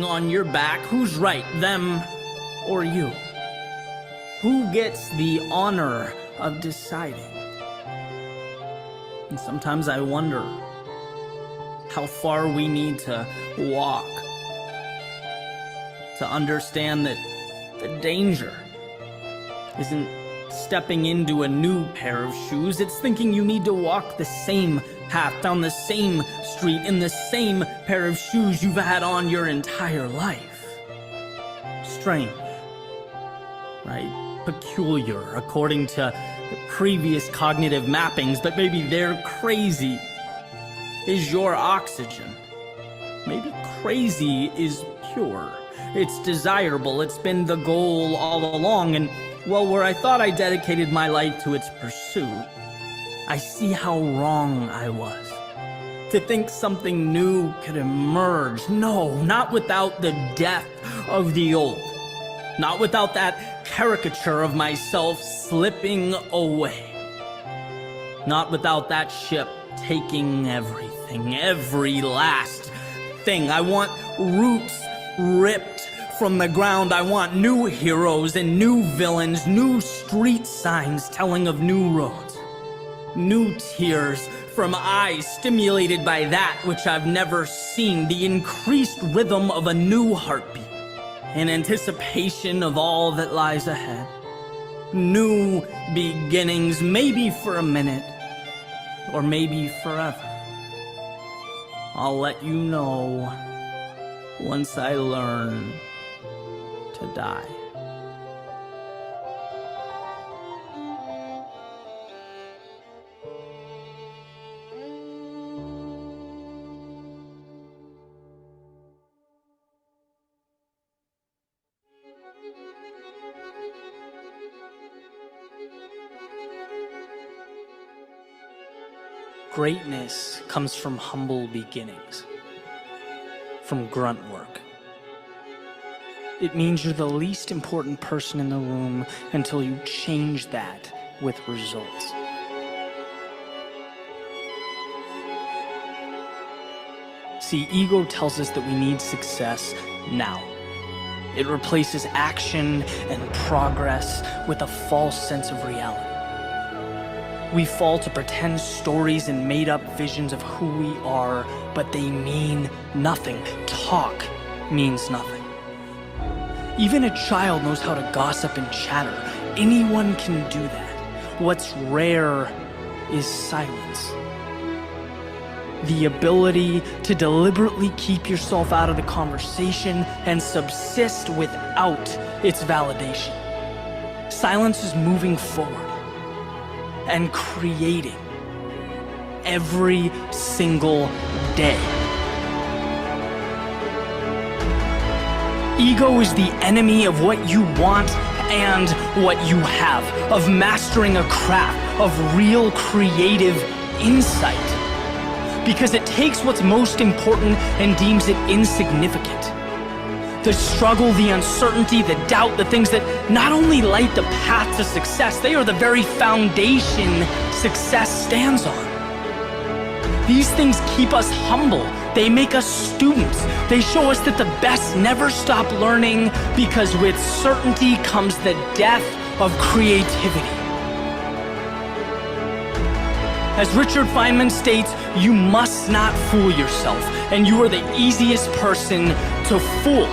on your back, who's right, them or you? Who gets the honor of deciding? And sometimes I wonder how far we need to walk to understand that the danger isn't stepping into a new pair of shoes. It's thinking you need to walk the same path, down the same street, in the same pair of shoes you've had on your entire life. Strange, right? Peculiar, according to previous cognitive mappings, but maybe they're crazy is your oxygen. Maybe crazy is pure. It's desirable. It's been the goal all along. And well, where I thought I dedicated my life to its pursuit, I see how wrong I was. To think something new could emerge. No, not without the death of the old. Not without that caricature of myself slipping away. Not without that ship taking everything, every last thing. I want roots ripped from the ground. I want new heroes and new villains, new street signs telling of new roads. New tears from eyes stimulated by that which I've never seen. The increased rhythm of a new heartbeat in anticipation of all that lies ahead. New beginnings, maybe for a minute, or maybe forever. I'll let you know once I learn to die. Greatness comes from humble beginnings, from grunt work. It means you're the least important person in the room until you change that with results. See, ego tells us that we need success now. It replaces action and progress with a false sense of reality. We fall to pretend stories and made-up visions of who we are, but they mean nothing. Talk means nothing. Even a child knows how to gossip and chatter. Anyone can do that. What's rare is silence. The ability to deliberately keep yourself out of the conversation and subsist without its validation. Silence is moving forward and creating every single day. Ego is the enemy of what you want and what you have, of mastering a craft, of real creative insight. Because it takes what's most important and deems it insignificant. The struggle, the uncertainty, the doubt, the things that not only light the path to success, they are the very foundation success stands on. These things keep us humble. They make us students. They show us that the best never stop learning, because with certainty comes the death of creativity. As Richard Feynman states, you must not fool yourself, and you are the easiest person to fool.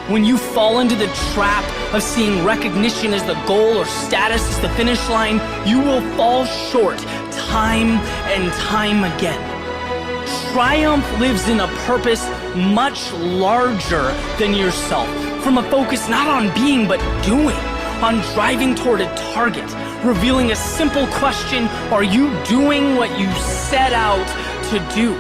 When you fall into the trap of seeing recognition as the goal or status as the finish line, you will fall short time and time again. Triumph lives in a purpose much larger than yourself, from a focus not on being but doing, on driving toward a target, revealing a simple question: are you doing what you set out to do?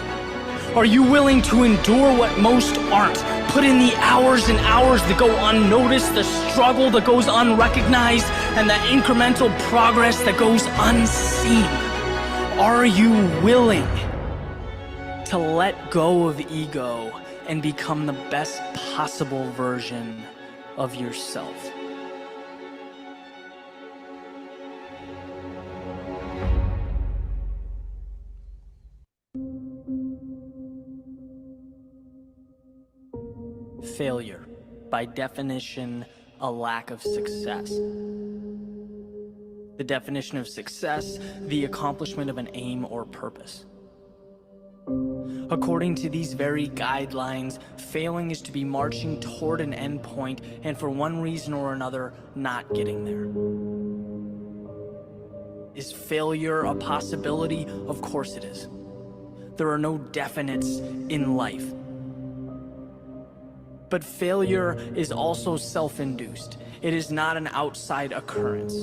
Are you willing to endure what most aren't? Put in the hours and hours that go unnoticed, the struggle that goes unrecognized, and the incremental progress that goes unseen. Are you willing to let go of ego and become the best possible version of yourself? Failure, by definition, a lack of success. The definition of success, the accomplishment of an aim or purpose. According to these very guidelines, failing is to be marching toward an end point and for one reason or another, not getting there. Is failure a possibility? Of course it is. There are no definites in life. But failure is also self-induced. It is not an outside occurrence.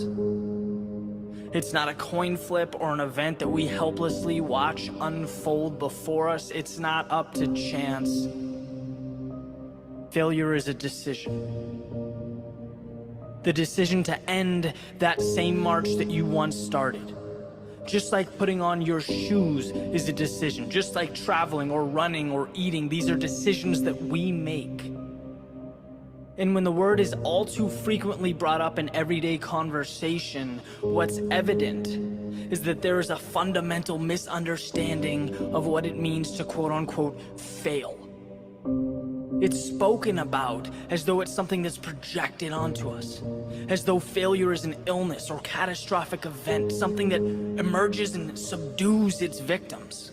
It's not a coin flip or an event that we helplessly watch unfold before us. It's not up to chance. Failure is a decision. The decision to end that same march that you once started. Just like putting on your shoes is a decision. Just like traveling or running or eating, these are decisions that we make. And when the word is all too frequently brought up in everyday conversation, what's evident is that there is a fundamental misunderstanding of what it means to quote-unquote fail. It's spoken about as though it's something that's projected onto us, as though failure is an illness or catastrophic event, something that emerges and subdues its victims.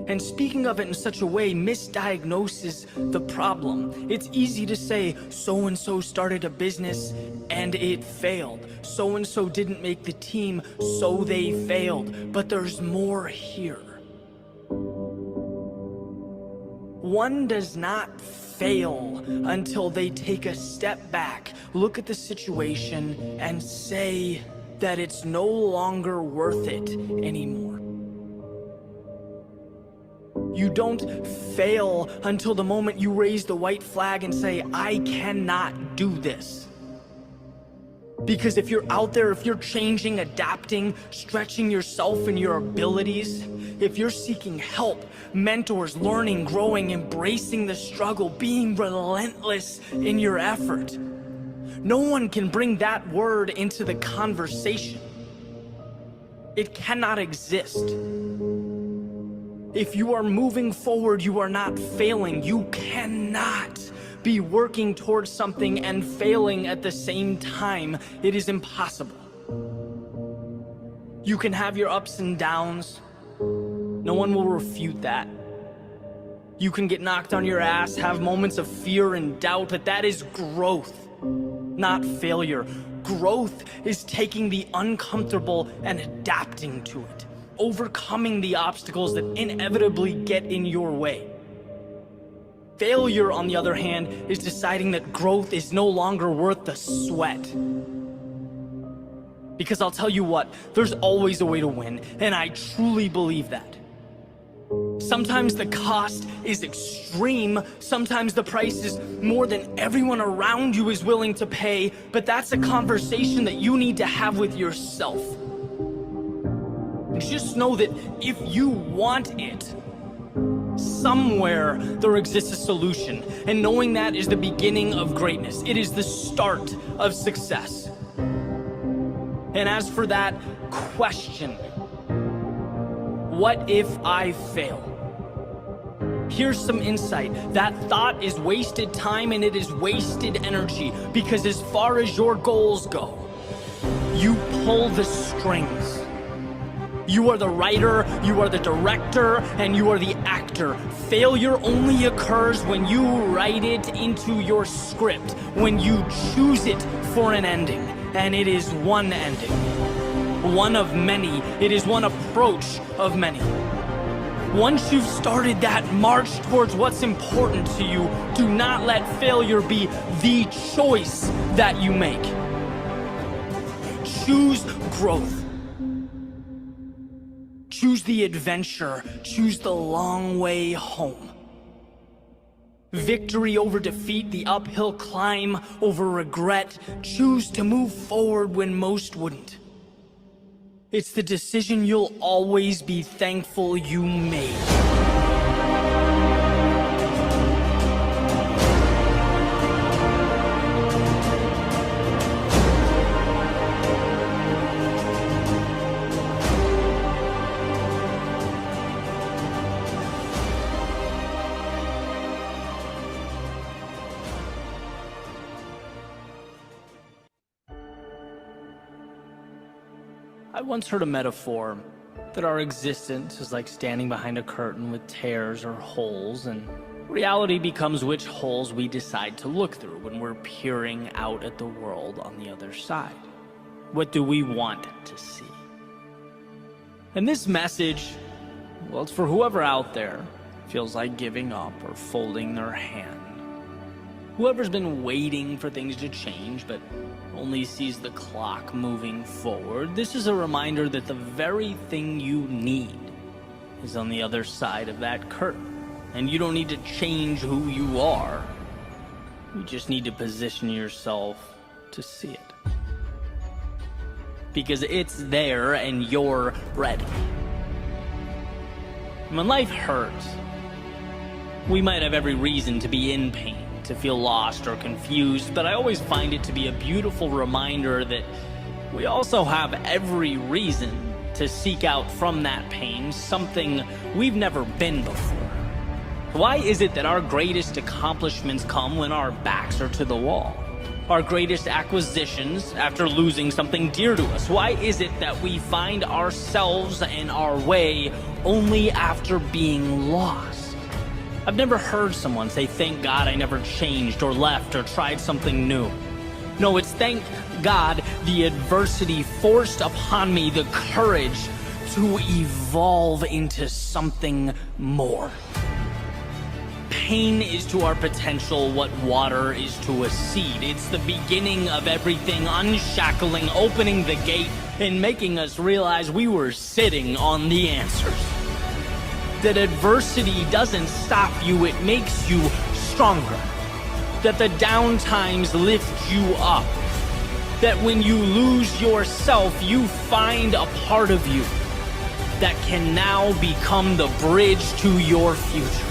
And speaking of it in such a way misdiagnoses the problem. It's easy to say, so-and-so started a business and it failed. So-and-so didn't make the team, so they failed. But there's more here. One does not fail until they take a step back, look at the situation, and say that it's no longer worth it anymore. You don't fail until the moment you raise the white flag and say, I cannot do this. Because if you're out there, if you're changing, adapting, stretching yourself and your abilities, if you're seeking help, mentors, learning, growing, embracing the struggle, being relentless in your effort, no one can bring that word into the conversation. It cannot exist. If you are moving forward, you are not failing. You cannot be working towards something and failing at the same time. It is impossible. You can have your ups and downs. No one will refute that. You can get knocked on your ass, have moments of fear and doubt, but that is growth, not failure. Growth is taking the uncomfortable and adapting to it, overcoming the obstacles that inevitably get in your way. Failure, on the other hand, is deciding that growth is no longer worth the sweat. Because I'll tell you what, there's always a way to win, and I truly believe that. Sometimes the cost is extreme, sometimes the price is more than everyone around you is willing to pay, but that's a conversation that you need to have with yourself. Just know that if you want it, somewhere there exists a solution, and knowing that is the beginning of greatness. It is the start of success. And as for that question, what if I fail? Here's some insight. That thought is wasted time and it is wasted energy, because as far as your goals go, you pull the strings. You are the writer, you are the director, and you are the actor. Failure only occurs when you write it into your script, when you choose it for an ending. And it is one ending, one of many. It is one approach of many. Once you've started that march towards what's important to you, do not let failure be the choice that you make. Choose growth. Choose the adventure. Choose the long way home. Victory over defeat, the uphill climb over regret. Choose to move forward when most wouldn't. It's the decision you'll always be thankful you made. I once heard a metaphor that our existence is like standing behind a curtain with tears or holes, and reality becomes which holes we decide to look through when we're peering out at the world on the other side. What do we want to see? And this message, well, it's for whoever out there feels like giving up or folding their hand. Whoever's been waiting for things to change but only sees the clock moving forward, this is a reminder that the very thing you need is on the other side of that curtain. And you don't need to change who you are. You just need to position yourself to see it. Because it's there and you're ready. When life hurts, we might have every reason to be in pain, to feel lost or confused, but I always find it to be a beautiful reminder that we also have every reason to seek out from that pain something we've never been before. Why is it that our greatest accomplishments come when our backs are to the wall? Our greatest acquisitions after losing something dear to us? Why is it that we find ourselves and our way only after being lost? I've never heard someone say, "Thank God I never changed or left or tried something new." No, it's thank God the adversity forced upon me the courage to evolve into something more. Pain is to our potential what water is to a seed. It's the beginning of everything, unshackling, opening the gate, and making us realize we were sitting on the answers. That adversity doesn't stop you, it makes you stronger. That the down times lift you up. That when you lose yourself, you find a part of you that can now become the bridge to your future.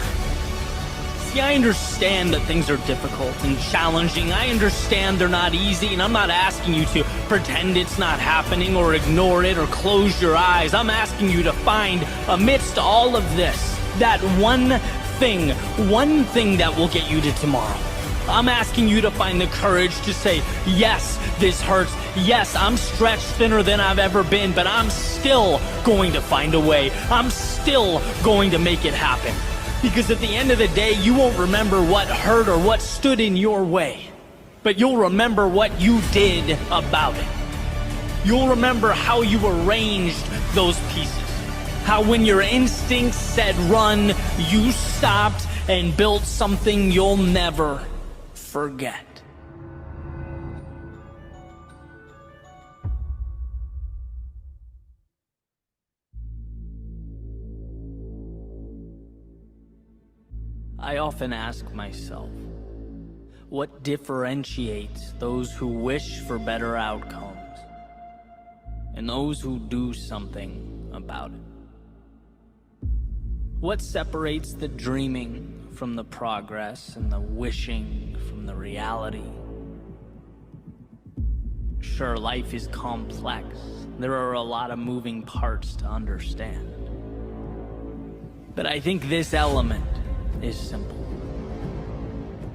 See, I understand that things are difficult and challenging. I understand they're not easy, and I'm not asking you to pretend it's not happening or ignore it or close your eyes. I'm asking you to find, amidst all of this, that one thing that will get you to tomorrow. I'm asking you to find the courage to say, yes, this hurts. Yes, I'm stretched thinner than I've ever been, but I'm still going to find a way. I'm still going to make it happen. Because at the end of the day, you won't remember what hurt or what stood in your way, but you'll remember what you did about it. You'll remember how you arranged those pieces. How when your instincts said run, you stopped and built something you'll never forget. I often ask myself, what differentiates those who wish for better outcomes and those who do something about it? What separates the dreaming from the progress and the wishing from the reality? Sure, life is complex. There are a lot of moving parts to understand. But I think this element is simple.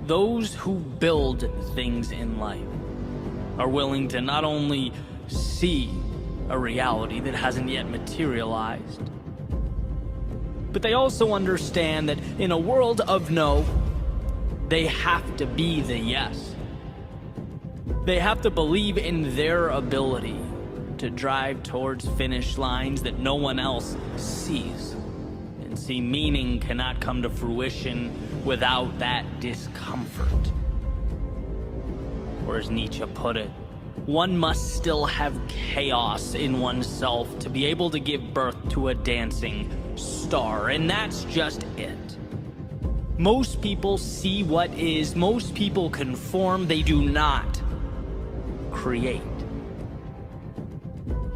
Those who build things in life are willing to not only see a reality that hasn't yet materialized, but they also understand that in a world of no, they have to be the yes. They have to believe in their ability to drive towards finish lines that no one else sees. See, meaning cannot come to fruition without that discomfort. Or as Nietzsche put it, one must still have chaos in oneself to be able to give birth to a dancing star, and that's just it. Most people see what is, most people conform, they do not create.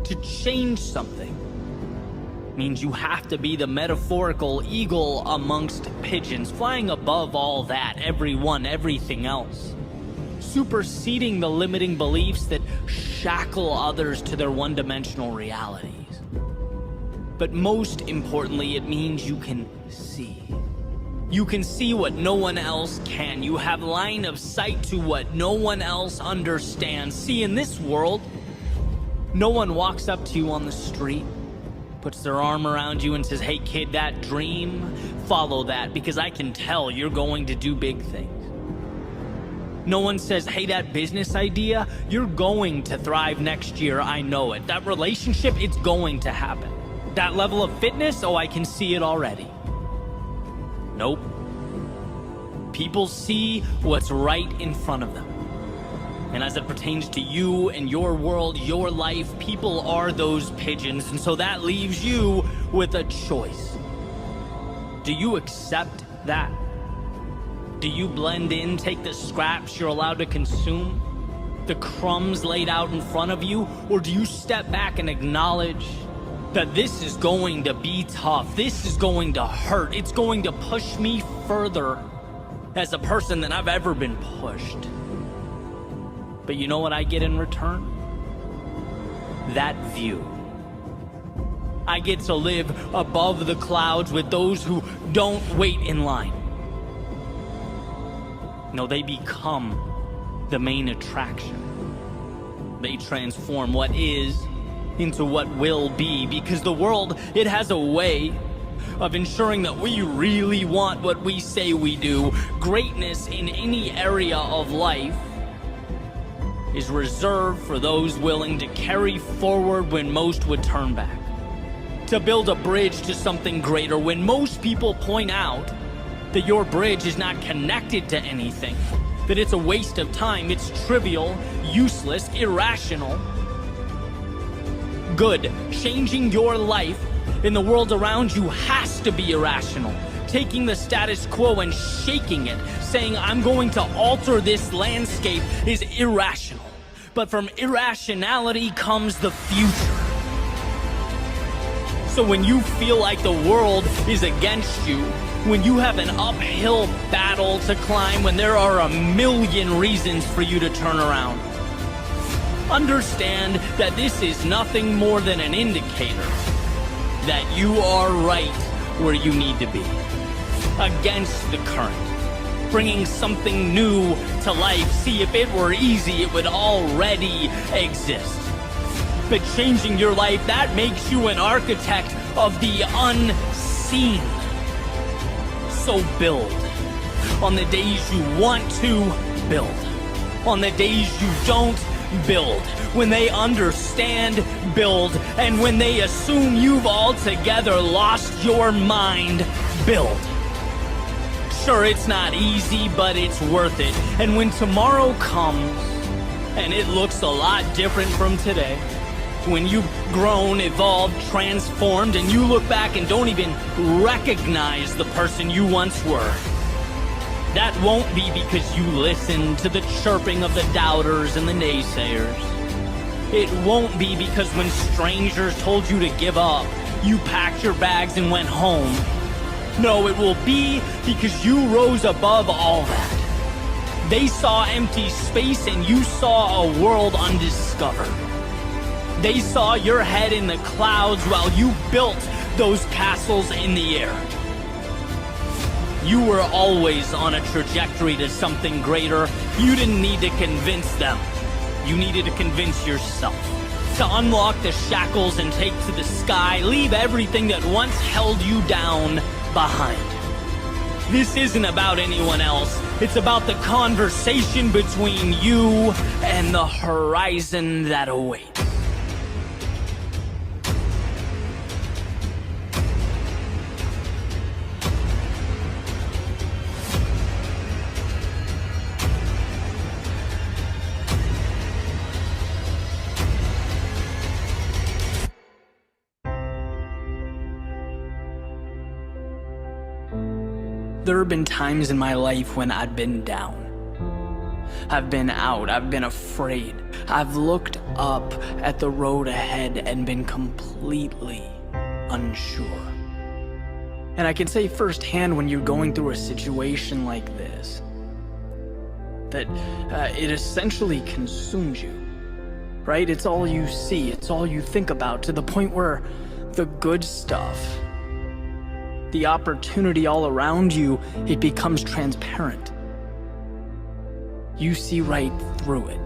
To change something means you have to be the metaphorical eagle amongst pigeons, flying above all that, everyone, everything else, superseding the limiting beliefs that shackle others to their one-dimensional realities. But most importantly, it means you can see. You can see what no one else can. You have line of sight to what no one else understands. See, in this world, No one walks up to you on the street, puts their arm around you and says, "Hey kid, that dream, follow that, because I can tell you're going to do big things." No one says, "Hey, that business idea, you're going to thrive next year, I know it. That relationship, it's going to happen. That level of fitness, oh, I can see it already." Nope. People see what's right in front of them. And as it pertains to you and your world, your life, people are those pigeons. And so that leaves you with a choice. Do you accept that? Do you blend in, take the scraps you're allowed to consume, the crumbs laid out in front of you? Or do you step back and acknowledge that this is going to be tough, this is going to hurt, it's going to push me further as a person than I've ever been pushed? But you know what I get in return? That view. I get to live above the clouds with those who don't wait in line. No, they become the main attraction. They transform what is into what will be, because the world, it has a way of ensuring that we really want what we say we do. Greatness in any area of life is reserved for those willing to carry forward when most would turn back, to build a bridge to something greater when most people point out that your bridge is not connected to anything, that it's a waste of time, it's trivial, useless, irrational. Good. Changing your life in the world around you has to be irrational. Taking the status quo and shaking it, saying, "I'm going to alter this landscape," is irrational. But from irrationality comes the future. So when you feel like the world is against you, when you have an uphill battle to climb, when there are a million reasons for you to turn around, understand that this is nothing more than an indicator that you are right where you need to be, against the current, bringing something new to life. See, if it were easy, it would already exist. But changing your life, that makes you an architect of the unseen. So build on the days you want to build, on the days you don't build. When they understand, build. And when they assume you've altogether lost your mind, build. Sure, it's not easy, but it's worth it. And when tomorrow comes, and it looks a lot different from today, when you've grown, evolved, transformed, and you look back and don't even recognize the person you once were, that won't be because you listened to the chirping of the doubters and the naysayers. It won't be because when strangers told you to give up, you packed your bags and went home. No, it will be because you rose above all that. They saw empty space and you saw a world undiscovered. They saw your head in the clouds while you built those castles in the air. You were always on a trajectory to something greater. You didn't need to convince them. You needed to convince yourself. To unlock the shackles and take to the sky, leave everything that once held you down behind. This isn't about anyone else. It's about the conversation between you and the horizon that awaits. There have been times in my life when I've been down. I've been out, I've been afraid. I've looked up at the road ahead and been completely unsure. And I can say firsthand, when you're going through a situation like this, that it essentially consumes you, right? It's all you see, it's all you think about, to the point where the good stuff, the opportunity all around you, it becomes transparent. You see right through it.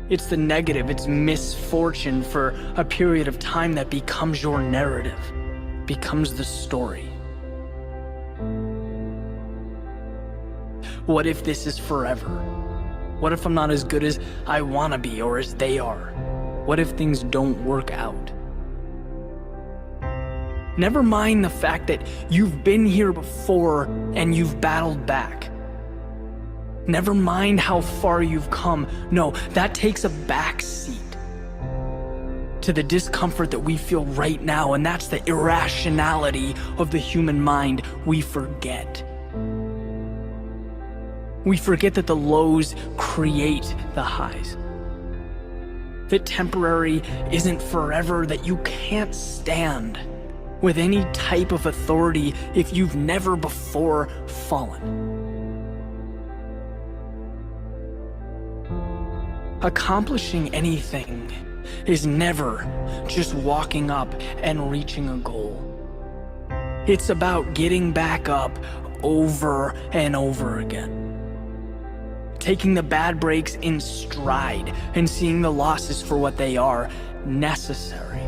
It's the negative, it's misfortune for a period of time that becomes your narrative, becomes the story. What if this is forever? What if I'm not as good as I want to be or as they are? What if things don't work out? Never mind the fact that you've been here before and you've battled back. Never mind how far you've come. No, that takes a back seat to the discomfort that we feel right now, and that's the irrationality of the human mind we forget. We forget that the lows create the highs. That temporary isn't forever, that you can't stand with any type of authority if you've never before fallen. Accomplishing anything is never just walking up and reaching a goal. It's about getting back up over and over again. Taking the bad breaks in stride and seeing the losses for what they are, necessary.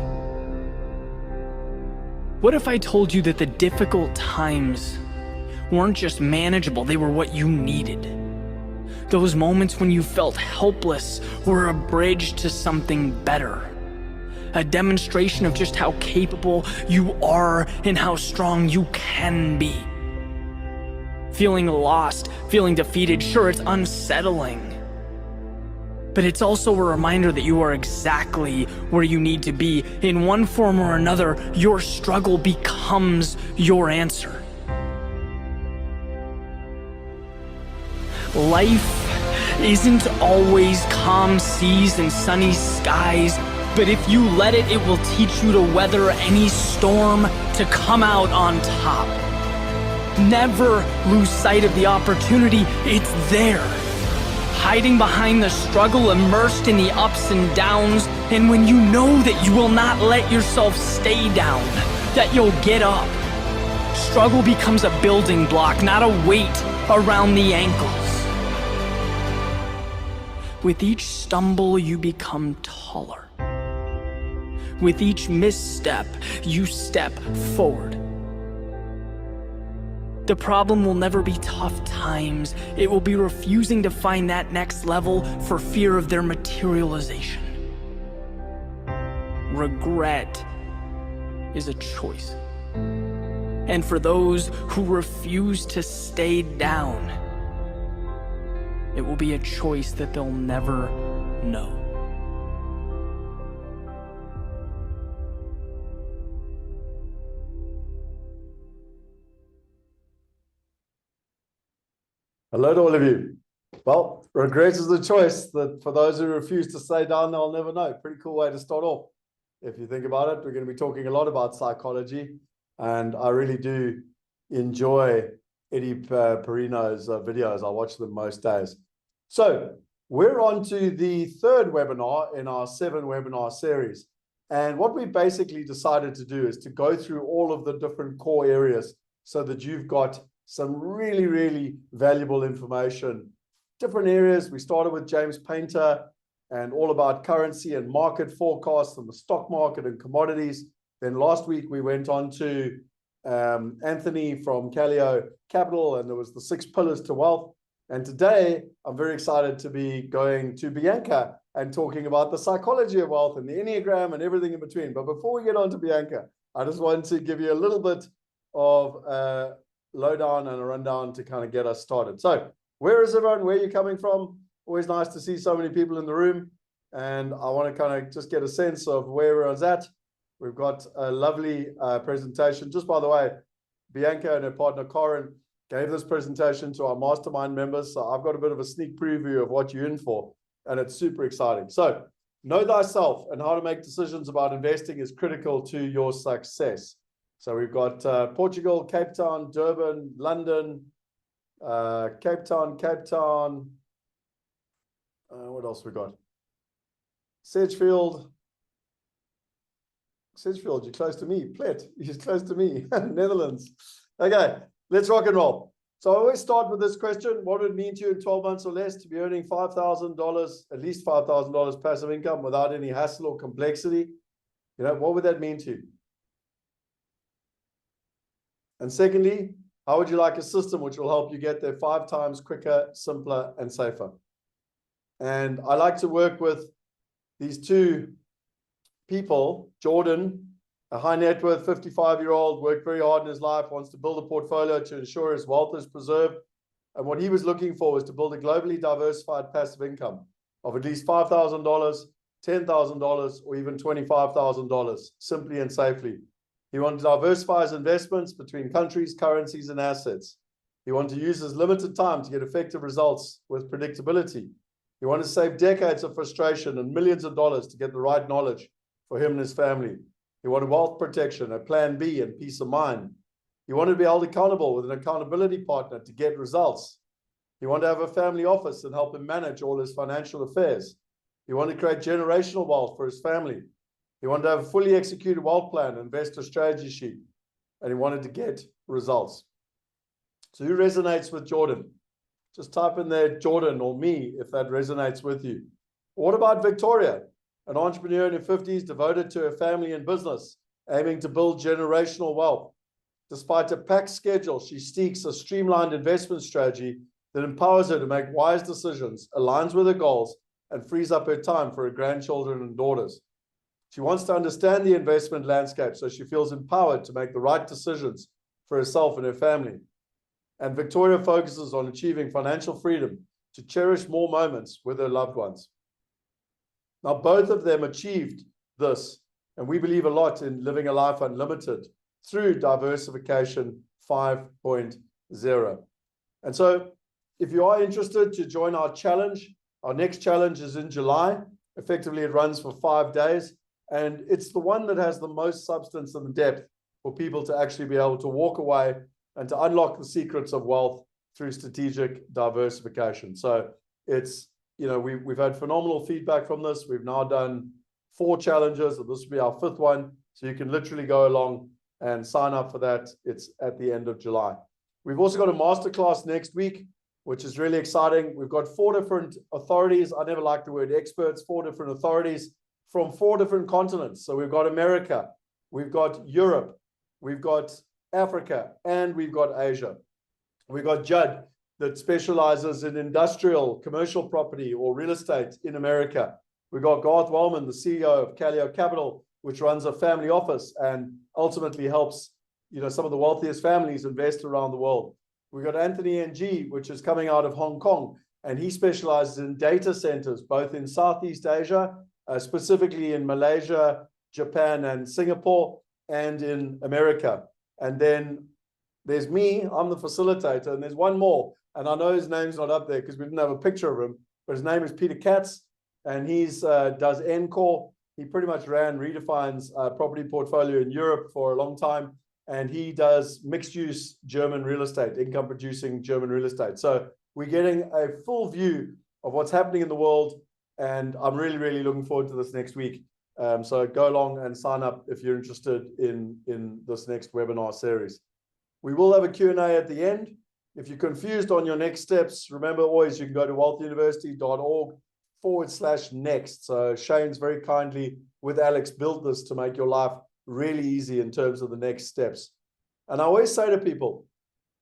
What if I told you that the difficult times weren't just manageable, they were what you needed? Those moments when you felt helpless were a bridge to something better. A demonstration of just how capable you are and how strong you can be. Feeling lost, feeling defeated, sure, it's unsettling. But it's also a reminder that you are exactly where you need to be. In one form or another, your struggle becomes your answer. Life isn't always calm seas and sunny skies, but if you let it, it will teach you to weather any storm to come out on top. Never lose sight of the opportunity, it's there. Hiding behind the struggle, immersed in the ups and downs, and when you know that you will not let yourself stay down, that you'll get up. Struggle becomes a building block, not a weight around the ankles. With each stumble, you become taller. With each misstep, you step forward. The problem will never be tough times. It will be refusing to find that next level for fear of their materialization. Regret is a choice. And for those who refuse to stay down, it will be a choice that they'll never know. Hello to all of you. Well, regret is the choice that for those who refuse to stay down, they'll never know. Pretty cool way to start off. If you think about it, we're going to be talking a lot about psychology, and I really do enjoy Eddie Perino's videos. I watch them most days. So we're on to the third webinar in our 7-webinar series. And what we basically decided to do is to go through all of the different core areas so that you've got some really, really valuable information. Different areas. We started with James Painter and all about currency and market forecasts and the stock market and commodities. Then last week we went on to Anthony from Calio Capital, and there was the 6 pillars to wealth. And today I'm very excited to be going to Bianca and talking about the psychology of wealth and the Enneagram and everything in between. But before we get on to Bianca, I just want to give you a little bit of lowdown and a rundown to kind of get us started. So where is everyone? Where are you coming from? Always nice to see so many people in the room. And I want to kind of just get a sense of where everyone's at. We've got a lovely presentation. Just by the way, Bianca and her partner Corin gave this presentation to our mastermind members. So I've got a bit of a sneak preview of what you're in for. And it's super exciting. So know thyself and how to make decisions about investing is critical to your success. So we've got Portugal, Cape Town, Durban, London, Cape Town. What else we got? Sedgefield, you're close to me. Plet, you're close to me. Netherlands. Okay, let's rock and roll. So I always start with this question: what would it mean to you in 12 months or less to be earning $5,000, at least $5,000 passive income without any hassle or complexity? You know, what would that mean to you? And secondly, how would you like a system which will help you get there 5 times quicker, simpler, and safer? And I like to work with these two people. Jordan, a high net worth 55-year-old, worked very hard in his life, wants to build a portfolio to ensure his wealth is preserved. And what he was looking for was to build a globally diversified passive income of at least $5,000, $10,000, or even $25,000, simply and safely. He wanted to diversify his investments between countries, currencies, and assets. He wanted to use his limited time to get effective results with predictability. He wanted to save decades of frustration and millions of dollars to get the right knowledge for him and his family. He wanted wealth protection, a plan B, and peace of mind. He wanted to be held accountable with an accountability partner to get results. He wanted to have a family office and help him manage all his financial affairs. He wanted to create generational wealth for his family. He wanted to have a fully executed wealth plan, investor strategy sheet, and he wanted to get results. So who resonates with Jordan? Just type in there Jordan or me if that resonates with you. What about Victoria, an entrepreneur in her 50s devoted to her family and business, aiming to build generational wealth? Despite a packed schedule, she seeks a streamlined investment strategy that empowers her to make wise decisions, aligns with her goals, and frees up her time for her grandchildren and daughters. She wants to understand the investment landscape so she feels empowered to make the right decisions for herself and her family. And Victoria focuses on achieving financial freedom to cherish more moments with her loved ones. Now, both of them achieved this, and we believe a lot in living a life unlimited through Diversification 5.0. And so, if you are interested to join our challenge, our next challenge is in July. Effectively, it runs for 5 days, and it's the one that has the most substance and depth for people to actually be able to walk away and to unlock the secrets of wealth through strategic diversification. So it's, you know, we've had phenomenal feedback from this. We've now done 4 challenges, and this will be our 5th one. So you can literally go along and sign up for that. It's at the end of July. We've also got a masterclass next week, which is really exciting. We've got 4 different authorities. I never like the word experts, 4 different authorities from 4 different continents. So we've got America, we've got Europe, we've got Africa, and we've got Asia. We've got Judd, that specializes in industrial, commercial property or real estate in America. We've got Garth Wellman, the CEO of Callio Capital, which runs a family office and ultimately helps, you know, some of the wealthiest families invest around the world. We've got Anthony NG, which is coming out of Hong Kong, and he specializes in data centers, both in Southeast Asia, specifically in Malaysia, Japan, and Singapore, and in America. And then there's me, I'm the facilitator, and there's one more, and I know his name's not up there because we didn't have a picture of him, but his name is Peter Katz, and he's does Encore. He pretty much ran Redefine's property portfolio in Europe for a long time, and he does mixed-use German real estate, income-producing German real estate. So we're getting a full view of what's happening in the world, and I'm really, really looking forward to this next week. So go along and sign up if you're interested in this next webinar series. We will have a Q&A at the end. If you're confused on your next steps, remember always you can go to wealthuniversity.org/next. So Shane's very kindly, with Alex, built this to make your life really easy in terms of the next steps. And I always say to people,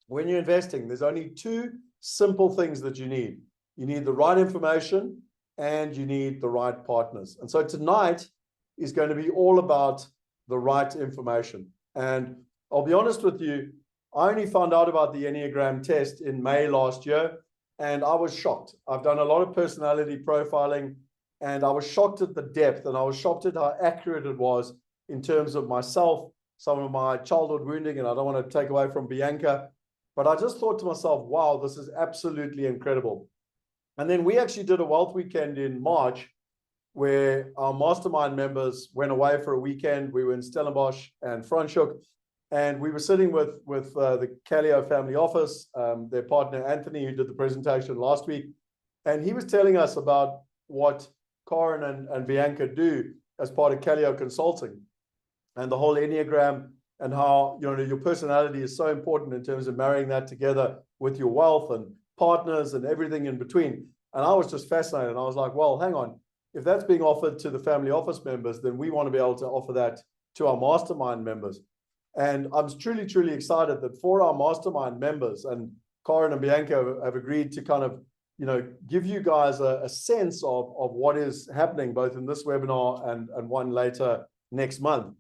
when you're investing, there's only 2 simple things that you need. You need the right information and you need the right partners. And so tonight is going to be all about the right information. And I'll be honest with you, I only found out about the Enneagram test in May last year, and I was shocked. I've done a lot of personality profiling, and I was shocked at the depth, and I was shocked at how accurate it was in terms of myself, some of my childhood wounding, and I don't want to take away from Bianca, but I just thought to myself, wow, this is absolutely incredible. And then we actually did a wealth weekend in March where our mastermind members went away for a weekend. We were in Stellenbosch and Franschhoek, and we were sitting with the Callio family office, their partner Anthony, who did the presentation last week, and he was telling us about what Karen and Bianca do as part of Callio Consulting, and the whole Enneagram, and how, you know, your personality is so important in terms of marrying that together with your wealth and partners and everything in between. And I was just fascinated. And I was like, well, hang on. If that's being offered to the family office members, then we want to be able to offer that to our mastermind members. And I'm truly, truly excited that for our mastermind members, and Karen and Bianca have agreed to kind of, give you guys a sense of what is happening both in this webinar and one later next month.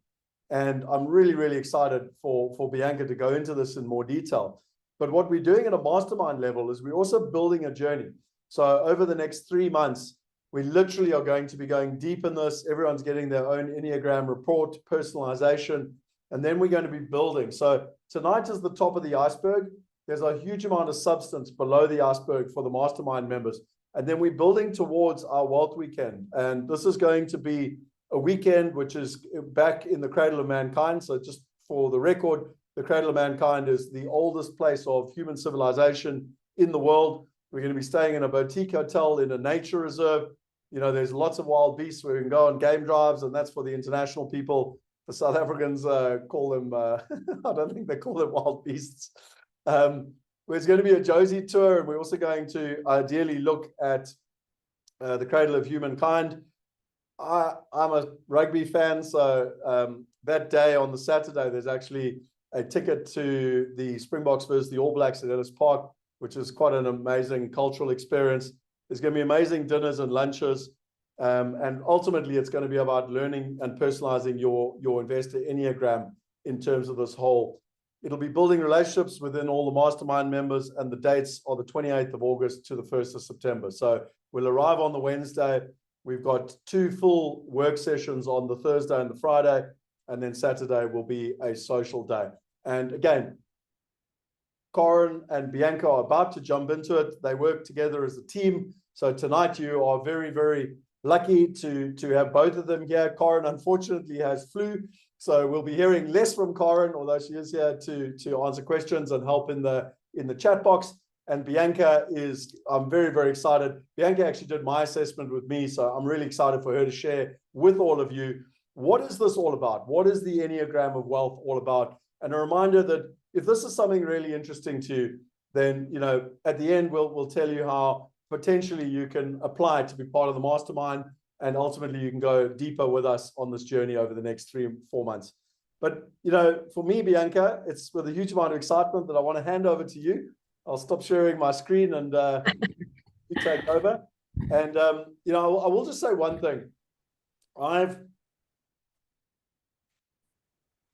And I'm really, really excited for Bianca to go into this in more detail. But what we're doing at a mastermind level is we're also building a journey. So over the next 3 months, we literally are going to be going deep in this. Everyone's getting their own Enneagram report, personalization, and then we're going to be building. So tonight is the top of the iceberg. There's a huge amount of substance below the iceberg for the mastermind members. And then we're building towards our wealth weekend. And this is going to be a weekend which is back in the cradle of mankind. So just for the record, the cradle of mankind is the oldest place of human civilization in the world. We're going to be staying in a boutique hotel in a nature reserve. There's lots of wild beasts where we can go on game drives, and that's for the international people. The South Africans call them, I don't think they call them wild beasts. There's going to be a Josie tour, and we're also going to ideally look at the cradle of humankind. I'm a rugby fan, so that day on the Saturday, there's actually a ticket to the Springboks versus the All Blacks at Ellis Park, which is quite an amazing cultural experience. There's going to be amazing dinners and lunches. And ultimately, it's going to be about learning and personalizing your investor Enneagram in terms of this whole. It'll be building relationships within all the mastermind members, and the dates are the 28th of August to the 1st of September. So we'll arrive on the Wednesday. We've got 2 full work sessions on the Thursday and the Friday, and then Saturday will be a social day. And again, Corin and Bianca are about to jump into it. They work together as a team. So tonight you are very, very lucky to have both of them here. Corin unfortunately has flu, so we'll be hearing less from Corin, although she is here to answer questions and help in the chat box. And Bianca I'm very, very excited. Bianca actually did my assessment with me, so I'm really excited for her to share with all of you, what is this all about? What is the Enneagram of Wealth all about? And a reminder that if this is something really interesting to you, then, at the end, we'll tell you how potentially you can apply to be part of the mastermind, and ultimately you can go deeper with us on this journey over the next 3 or 4 months. But, for me, Bianca, it's with a huge amount of excitement that I want to hand over to you. I'll stop sharing my screen and you take over. And, I will just say one thing.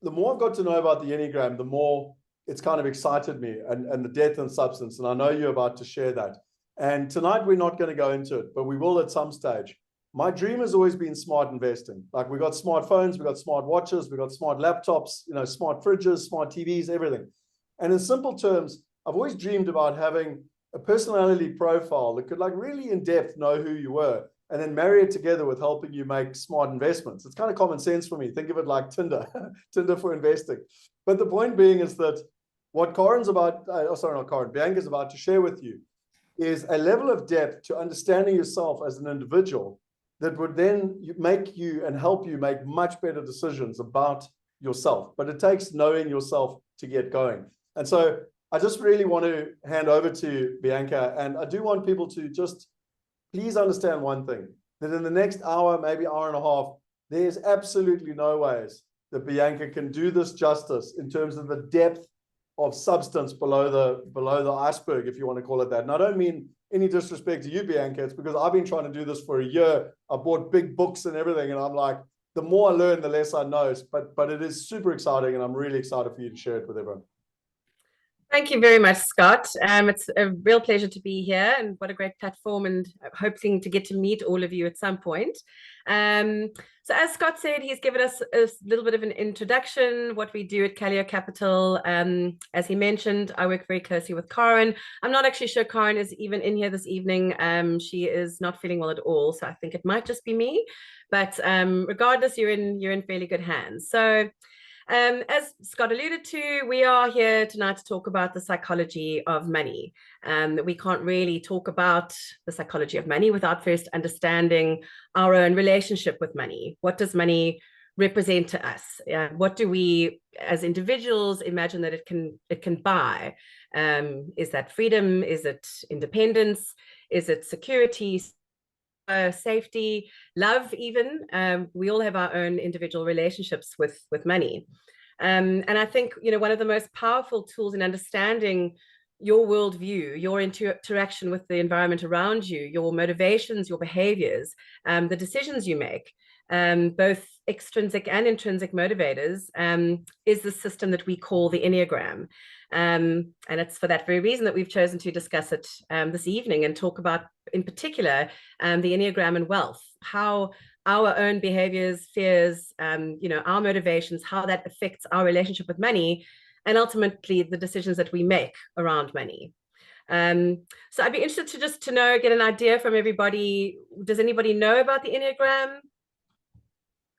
The more I've got to know about the Enneagram, the more it's kind of excited me and the depth and substance. And I know you're about to share that. And tonight we're not going to go into it, but we will at some stage. My dream has always been smart investing. Like, we got smartphones, we got smart watches, we got smart laptops, smart fridges, smart TVs, everything. And in simple terms, I've always dreamed about having a personality profile that could really in depth know who you were, and then marry it together with helping you make smart investments. It's kind of common sense for me. Think of it like Tinder, Tinder for investing. But the point being is that what Bianca's about to share with you is a level of depth to understanding yourself as an individual that would then make you and help you make much better decisions about yourself. But it takes knowing yourself to get going. And so I just really want to hand over to Bianca, and I do want people to just please understand one thing, that in the next hour, maybe hour and a half, there's absolutely no ways that Bianca can do this justice in terms of the depth of substance below the iceberg, if you want to call it that. And I don't mean any disrespect to you, Bianca. It's because I've been trying to do this for a year. I bought big books and everything, and I'm like, the more I learn, the less I know. But it is super exciting, and I'm really excited for you to share it with everyone. Thank you very much, Scott. It's a real pleasure to be here, and what a great platform, and hoping to get to meet all of you at some point. So as Scott said, he's given us a little bit of an introduction, what we do at Calio Capital. As he mentioned, I work very closely with Karen. I'm not actually sure Karen is even in here this evening. She is not feeling well at all, so I think it might just be me. But regardless, you're in fairly good hands. So as Scott alluded to, we are here tonight to talk about the psychology of money. We can't really talk about the psychology of money without first understanding our own relationship with money. What does money represent to us? What do we as individuals imagine that it can buy? Is that freedom? Is it independence? Is it security, safety, love even? We all have our own individual relationships with money. And I think, one of the most powerful tools in understanding your worldview, your interaction with the environment around you, your motivations, your behaviors, the decisions you make, both extrinsic and intrinsic motivators, is the system that we call the Enneagram. And it's for that very reason that we've chosen to discuss it this evening and talk about, in particular, the Enneagram and wealth, how our own behaviors, fears, our motivations, how that affects our relationship with money, and ultimately the decisions that we make around money. So I'd be interested to get an idea from everybody. Does anybody know about the Enneagram?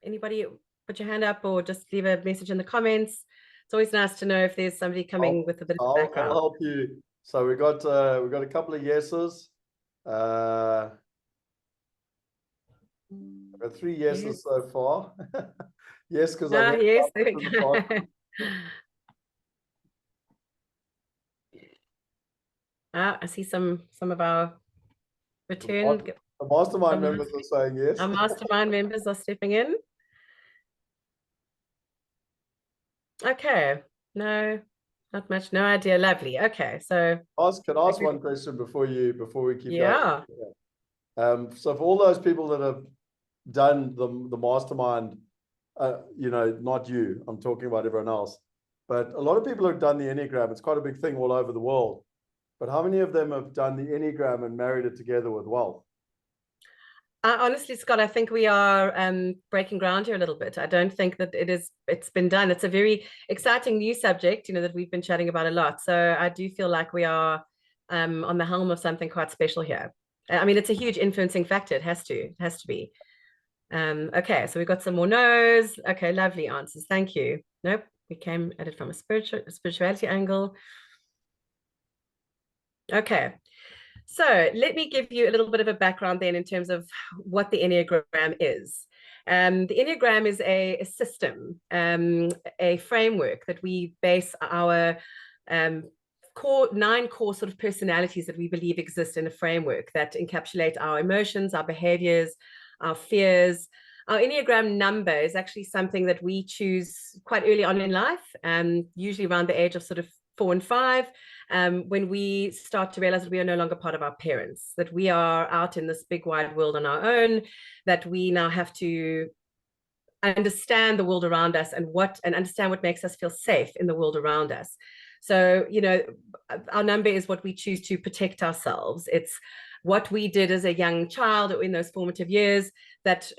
Anybody put your hand up or just leave a message in the comments. It's always nice to know if there's somebody coming with a bit of background. I'll help you. So we got a couple of yeses. I've got 3 yeses so far. Yes, because I yes, there we go. I see some of our return. The mastermind members are saying yes. Our mastermind members are stepping in. Okay, no, not much, no idea. Lovely. Okay, so can I ask one question before we keep going? So for all those people that have done the mastermind, not you, I'm talking about everyone else, but a lot of people have done the Enneagram. It's quite a big thing all over the world. But how many of them have done the Enneagram and married it together with wealth? Honestly, Scott, I think we are breaking ground here a little bit. I don't think that it's been done. It's a very exciting new subject, that we've been chatting about a lot. So I do feel like we are on the helm of something quite special here. I mean, it's a huge influencing factor. It has to be. Okay, so we've got some more no's. Okay, lovely answers. Thank you. Nope, we came at it from a spirituality angle. Okay. So let me give you a little bit of a background then in terms of what the Enneagram is. The Enneagram is a system, a framework that we base our 9 core sort of personalities that we believe exist in a framework that encapsulate our emotions, our behaviors, our fears. Our Enneagram number is actually something that we choose quite early on in life, usually around the age of sort of 4 and 5. When we start to realize that we are no longer part of our parents, that we are out in this big wide world on our own, that we now have to understand the world around us and understand what makes us feel safe in the world around us. So, our number is what we choose to protect ourselves. It's what we did as a young child or in those formative years that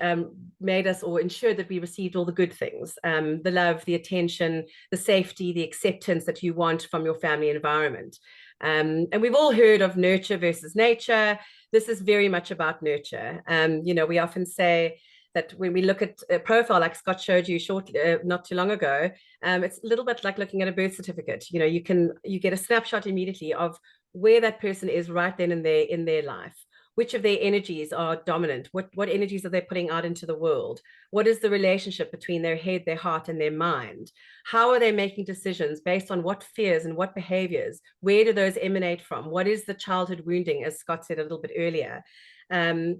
made us or ensured that we received all the good things, the love, the attention, the safety, the acceptance that you want from your family environment. And we've all heard of nurture versus nature. This is very much about nurture. We often say that when we look at a profile like Scott showed you shortly, not too long ago, it's a little bit like looking at a birth certificate. You get a snapshot immediately of where that person is right then and there in their life. Which of their energies are dominant? What energies are they putting out into the world? What is the relationship between their head, their heart, and their mind? How are they making decisions based on what fears and what behaviors? Where do those emanate from? What is the childhood wounding, as Scott said a little bit earlier? The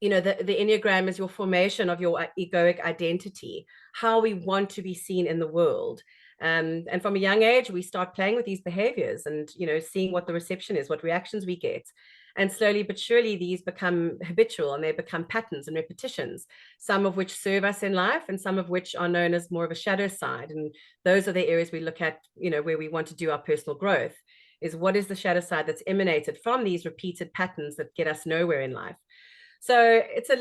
Enneagram is your formation of your egoic identity, how we want to be seen in the world. And from a young age, we start playing with these behaviors and, seeing what the reception is, what reactions we get. And slowly but surely, these become habitual and they become patterns and repetitions, some of which serve us in life and some of which are known as more of a shadow side. And those are the areas we look at, where we want to do our personal growth, is what is the shadow side that's emanated from these repeated patterns that get us nowhere in life. So it's a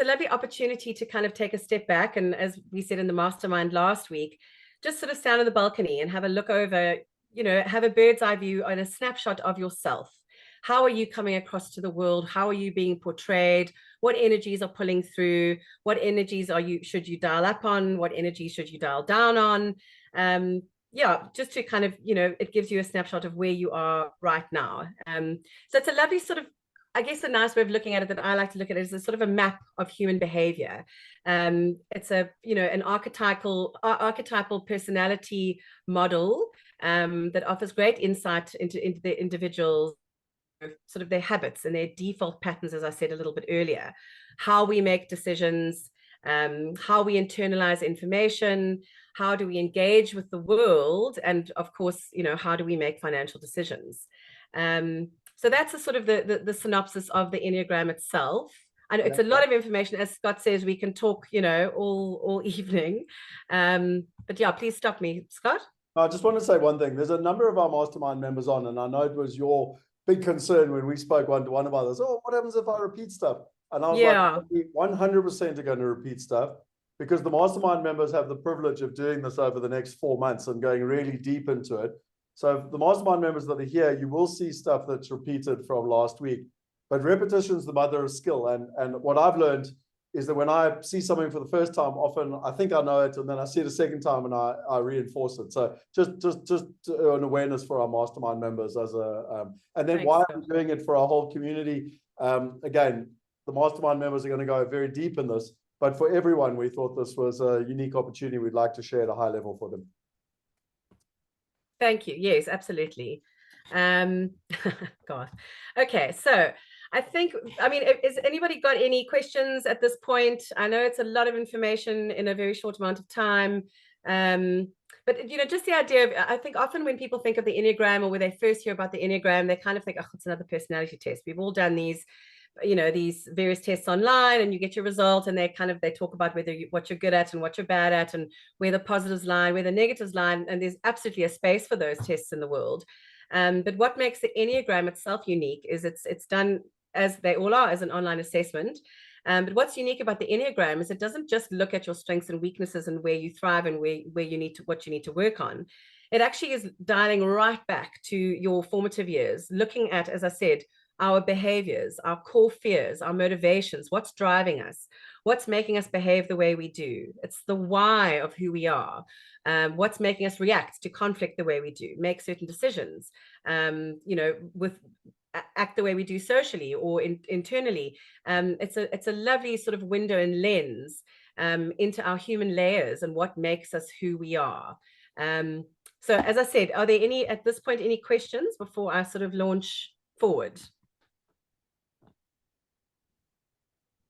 lovely opportunity to kind of take a step back. And as we said in the mastermind last week, just sort of stand on the balcony and have a look over, have a bird's eye view and a snapshot of yourself. How are you coming across to the world? How are you being portrayed? What energies are pulling through? What energies should you dial up on? What energies should you dial down on? Just to kind of, it gives you a snapshot of where you are right now. So it's a lovely sort of I guess a nice way of looking at it that I like to look at it is a sort of a map of human behavior. It's a, an archetypal personality model that offers great insight into the individuals, sort of their habits and their default patterns, as I said a little bit earlier, how we make decisions, how we internalize information, how do we engage with the world, and of course, how do we make financial decisions. So that's a sort of the synopsis of the Enneagram itself. I know it's a lot of information. As Scott says, we can talk, all evening. But yeah, please stop me, Scott. I just want to say one thing. There's a number of our mastermind members on, and I know it was your big concern when we spoke one-to-one about this. Oh, what happens if I repeat stuff? And I was like, 100% are going to repeat stuff, because the mastermind members have the privilege of doing this over the next 4 months and going really deep into it. So the mastermind members that are here, you will see stuff that's repeated from last week. But repetition is the mother of skill. And what I've learned is that when I see something for the first time, often I think I know it, and then I see it a second time and I reinforce it. So just an awareness for our mastermind members as and then why I'm doing it for our whole community. Again, the mastermind members are going to go very deep in this, but for everyone, we thought this was a unique opportunity we'd like to share at a high level for them. Thank you. Yes, absolutely. God. Okay, so has anybody got any questions at this point? I know it's a lot of information in a very short amount of time. But just the idea of, I think often when people think of the Enneagram, or when they first hear about the Enneagram, they kind of think, oh, it's another personality test. We've all done these various tests online, and you get your result, and they talk about what you're good at and what you're bad at, and where the positives lie, where the negatives lie, and there's absolutely a space for those tests in the world. But what makes the Enneagram itself unique is it's done, as they all are, as an online assessment. But what's unique about the Enneagram is it doesn't just look at your strengths and weaknesses and where you thrive and what you need to work on. It actually is dialing right back to your formative years, looking at, as I said, our behaviors, our core fears, our motivations, what's driving us, what's making us behave the way we do. It's the why of who we are, what's making us react to conflict the way we do, make certain decisions, act the way we do socially or internally. It's a lovely sort of window and lens into our human layers and what makes us who we are. So as I said, are there at this point any questions before I sort of launch forward?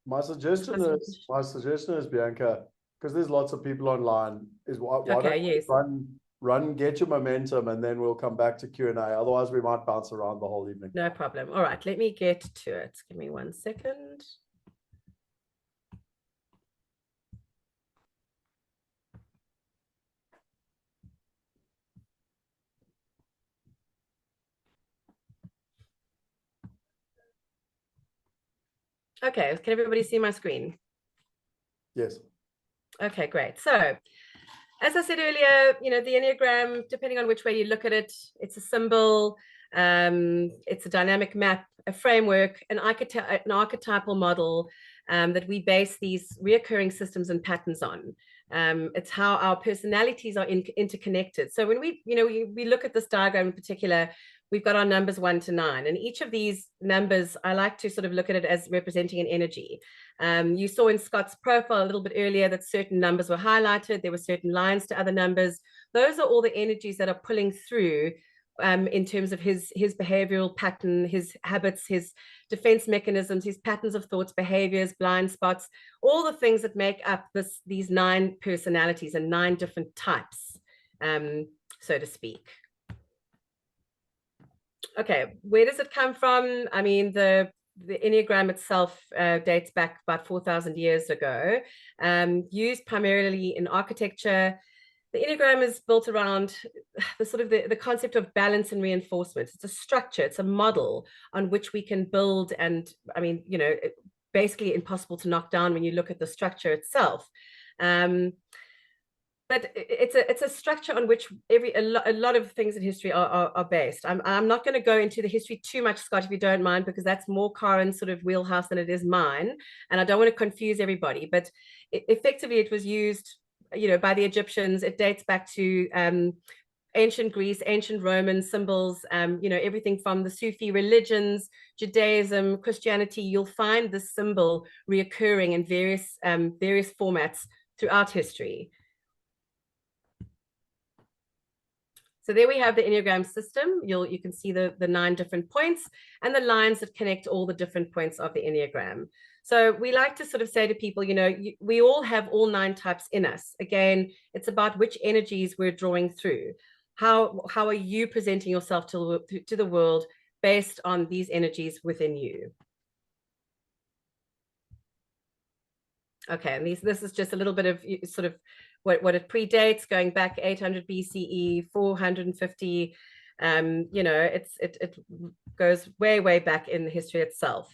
My suggestion is, Bianca, because there's lots of people online, is why don't you run, get your momentum, and then we'll come back to Q&A. Otherwise, we might bounce around the whole evening. No problem. All right, let me get to it. Give me 1 second. Okay, can everybody see my screen? Yes. Okay, great. So, as I said earlier, the Enneagram, depending on which way you look at it, it's a symbol, it's a dynamic map, a framework, an archetypal model that we base these reoccurring systems and patterns on. It's how our personalities are interconnected. So when we look at this diagram in particular, we've got our numbers 1 to 9, and each of these numbers, I like to sort of look at it as representing an energy. You saw in Scott's profile a little bit earlier that certain numbers were highlighted. There were certain lines to other numbers. Those are all the energies that are pulling through in terms of his behavioral pattern, his habits, his defense mechanisms, his patterns of thoughts, behaviors, blind spots, all the things that make up these 9 personalities and 9 different types, so to speak. Okay, where does it come from? I mean, the Enneagram itself dates back about 4,000 years ago, used primarily in architecture. The Enneagram is built around the concept of balance and reinforcement. It's a structure, it's a model on which we can build, and I mean, basically impossible to knock down when you look at the structure itself. But it's a structure on which a lot of things in history are based. I'm not going to go into the history too much, Scott, if you don't mind, because that's more Karen's sort of wheelhouse than it is mine, and I don't want to confuse everybody. But effectively, it was used, by the Egyptians. It dates back to ancient Greece, ancient Roman symbols, you know, everything from the Sufi religions, Judaism, Christianity, you'll find this symbol reoccurring in various formats throughout history. So there we have the Enneagram system. You can see the 9 different points and the lines that connect all the different points of the Enneagram. So we like to sort of say to people, you know, we all have all 9 types in us. Again, it's about which energies we're drawing through. How are you presenting yourself to the world based on these energies within you? Okay, and this is just a little bit of sort of what it predates, going back 800 BCE, 450. You know, it goes way back in the history itself.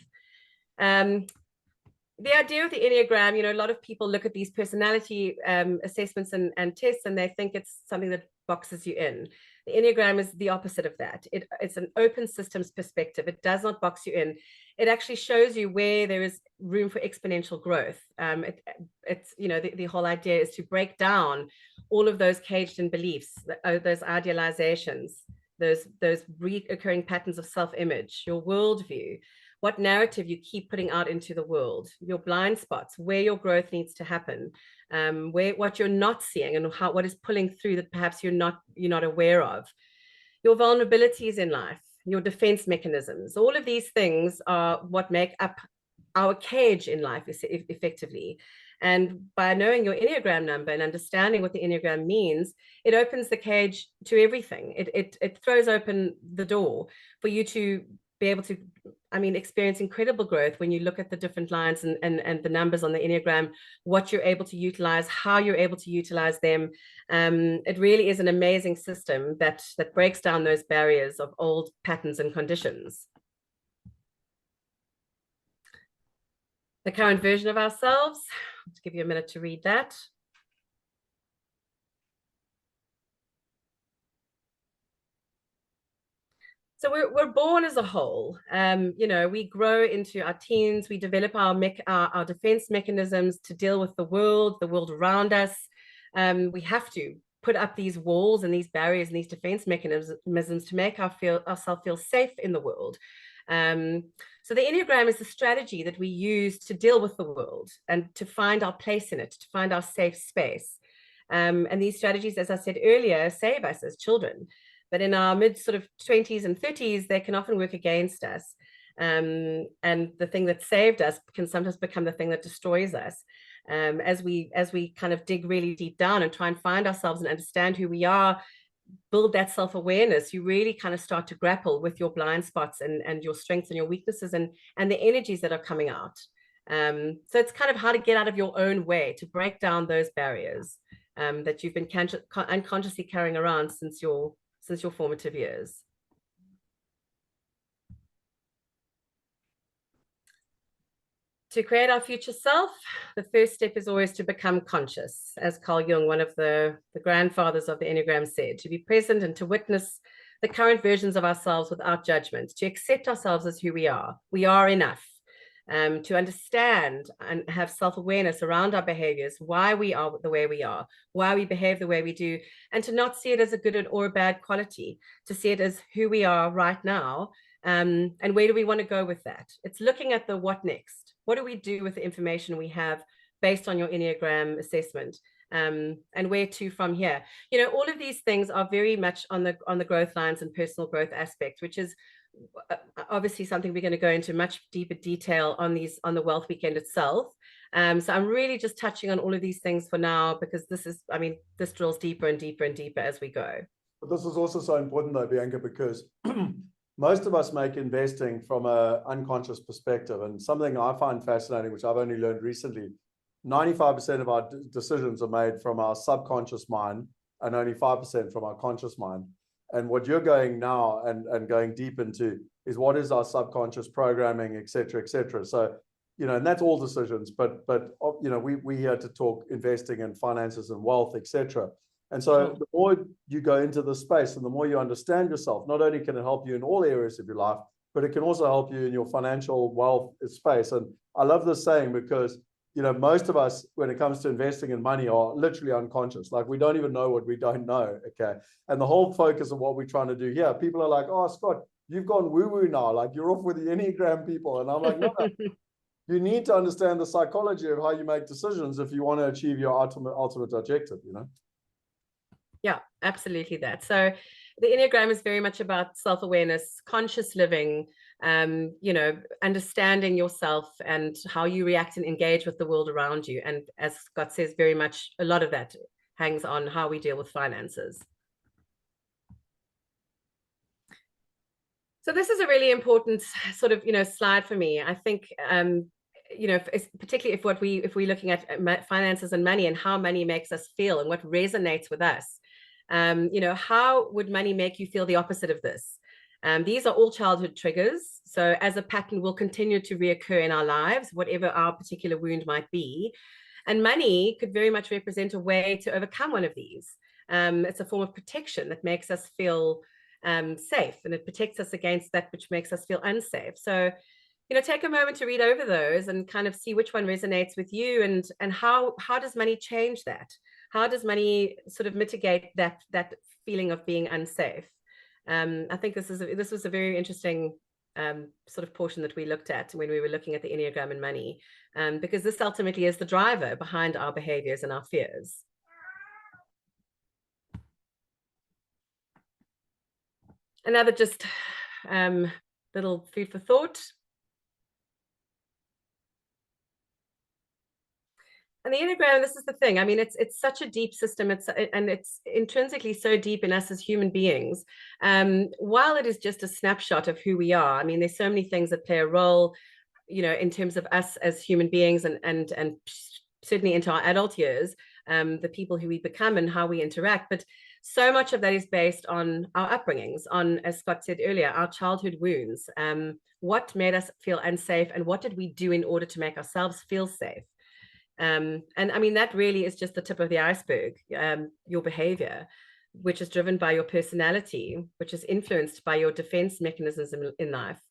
The idea of the Enneagram, you know, a lot of people look at these personality assessments and tests, and they think it's something that boxes you in. The Enneagram is the opposite of that. It's an open systems perspective. It does not box you in. It actually shows you where there is room for exponential growth. It's, you know, the whole idea is to break down all of those caged in beliefs, those idealizations, those recurring patterns of self-image, your worldview, what narrative you keep putting out into the world, your blind spots, where your growth needs to happen, what you're not seeing, and what is pulling through that perhaps you're not aware of, your vulnerabilities in life, your defense mechanisms. All of these things are what make up our cage in life, effectively. And by knowing your Enneagram number and understanding what the Enneagram means, it opens the cage to everything. It throws open the door for you to be able to, I mean, experience incredible growth when you look at the different lines and the numbers on the Enneagram, what you're able to utilize, how you're able to utilize them. It really is an amazing system that breaks down those barriers of old patterns and conditions. The current version of ourselves, let's give you a minute to read that. So we're born as a whole. You know, we grow into our teens, we develop our defense mechanisms to deal with the world around us. We have to put up these walls and these barriers and these defense mechanisms to make ourselves feel safe in the world. So the Enneagram is the strategy that we use to deal with the world and to find our place in it, to find our safe space. And these strategies, as I said earlier, save us as children. But in our mid sort of 20s and 30s, they can often work against us. And the thing that saved us can sometimes become the thing that destroys us. As we kind of dig really deep down and try and find ourselves and understand who we are, build that self-awareness, you really kind of start to grapple with your blind spots and your strengths and your weaknesses and the energies that are coming out. So it's kind of how to get out of your own way, to break down those barriers that you've been unconsciously carrying around since your formative years. To create our future self, the first step is always to become conscious. As Carl Jung, one of the grandfathers of the Enneagram, said, to be present and to witness the current versions of ourselves without judgment, to accept ourselves as who we are. We are enough. To understand and have self-awareness around our behaviors, why we are the way we are, why we behave the way we do, and to not see it as a good or a bad quality, to see it as who we are right now, and where do we want to go with that. It's looking at the what next. What do we do with the information we have based on your Enneagram assessment, and where to from here? You know, all of these things are very much on the growth lines and personal growth aspect, which is obviously something we're going to go into much deeper detail on the Wealth Weekend itself. So I'm really just touching on all of these things for now, because this drills deeper and deeper and deeper as we go. But this is also so important though, Bianca, because most of us make investing from an unconscious perspective. And something I find fascinating, which I've only learned recently, 95% of our decisions are made from our subconscious mind and only 5% from our conscious mind. And what you're going now and going deep into is what is our subconscious programming, et cetera, et cetera. So, you know, and that's all decisions, but you know, we here to talk investing and finances and wealth, et cetera. And so the more you go into the space and the more you understand yourself, not only can it help you in all areas of your life, but it can also help you in your financial wealth space. And I love this saying because you know, most of us, when it comes to investing in money, are literally unconscious. Like we don't even know what we don't know. Okay. And the whole focus of what we're trying to do here, people are like, oh, Scott, you've gone woo-woo now. Like you're off with the Enneagram people. And I'm like, no. You need to understand the psychology of how you make decisions if you want to achieve your ultimate objective, you know? Yeah, absolutely that. So the Enneagram is very much about self-awareness, conscious living, you know, understanding yourself and how you react and engage with the world around you. And as Scott says, very much a lot of that hangs on how we deal with finances. So this is a really important sort of, you know, slide for me. I think, you know, particularly if we're looking at finances and money and how money makes us feel and what resonates with us. You know, how would money make you feel the opposite of this? These are all childhood triggers. So as a pattern will continue to reoccur in our lives, whatever our particular wound might be. And money could very much represent a way to overcome one of these. It's a form of protection that makes us feel safe, and it protects us against that which makes us feel unsafe. So, you know, take a moment to read over those and kind of see which one resonates with you, and how does money change that? How does money sort of mitigate that feeling of being unsafe? I think this was a very interesting sort of portion that we looked at when we were looking at the Enneagram and money, because this ultimately is the driver behind our behaviors and our fears. Another just little food for thought. And the Enneagram, this is the thing. I mean, it's such a deep system. And it's intrinsically so deep in us as human beings. While it is just a snapshot of who we are, I mean, there's so many things that play a role, you know, in terms of us as human beings, and certainly into our adult years, the people who we become and how we interact. But so much of that is based on our upbringings, on, as Scott said earlier, our childhood wounds. What made us feel unsafe, and what did we do in order to make ourselves feel safe? And I mean, that really is just the tip of the iceberg. Your behavior, which is driven by your personality, which is influenced by your defense mechanisms in life.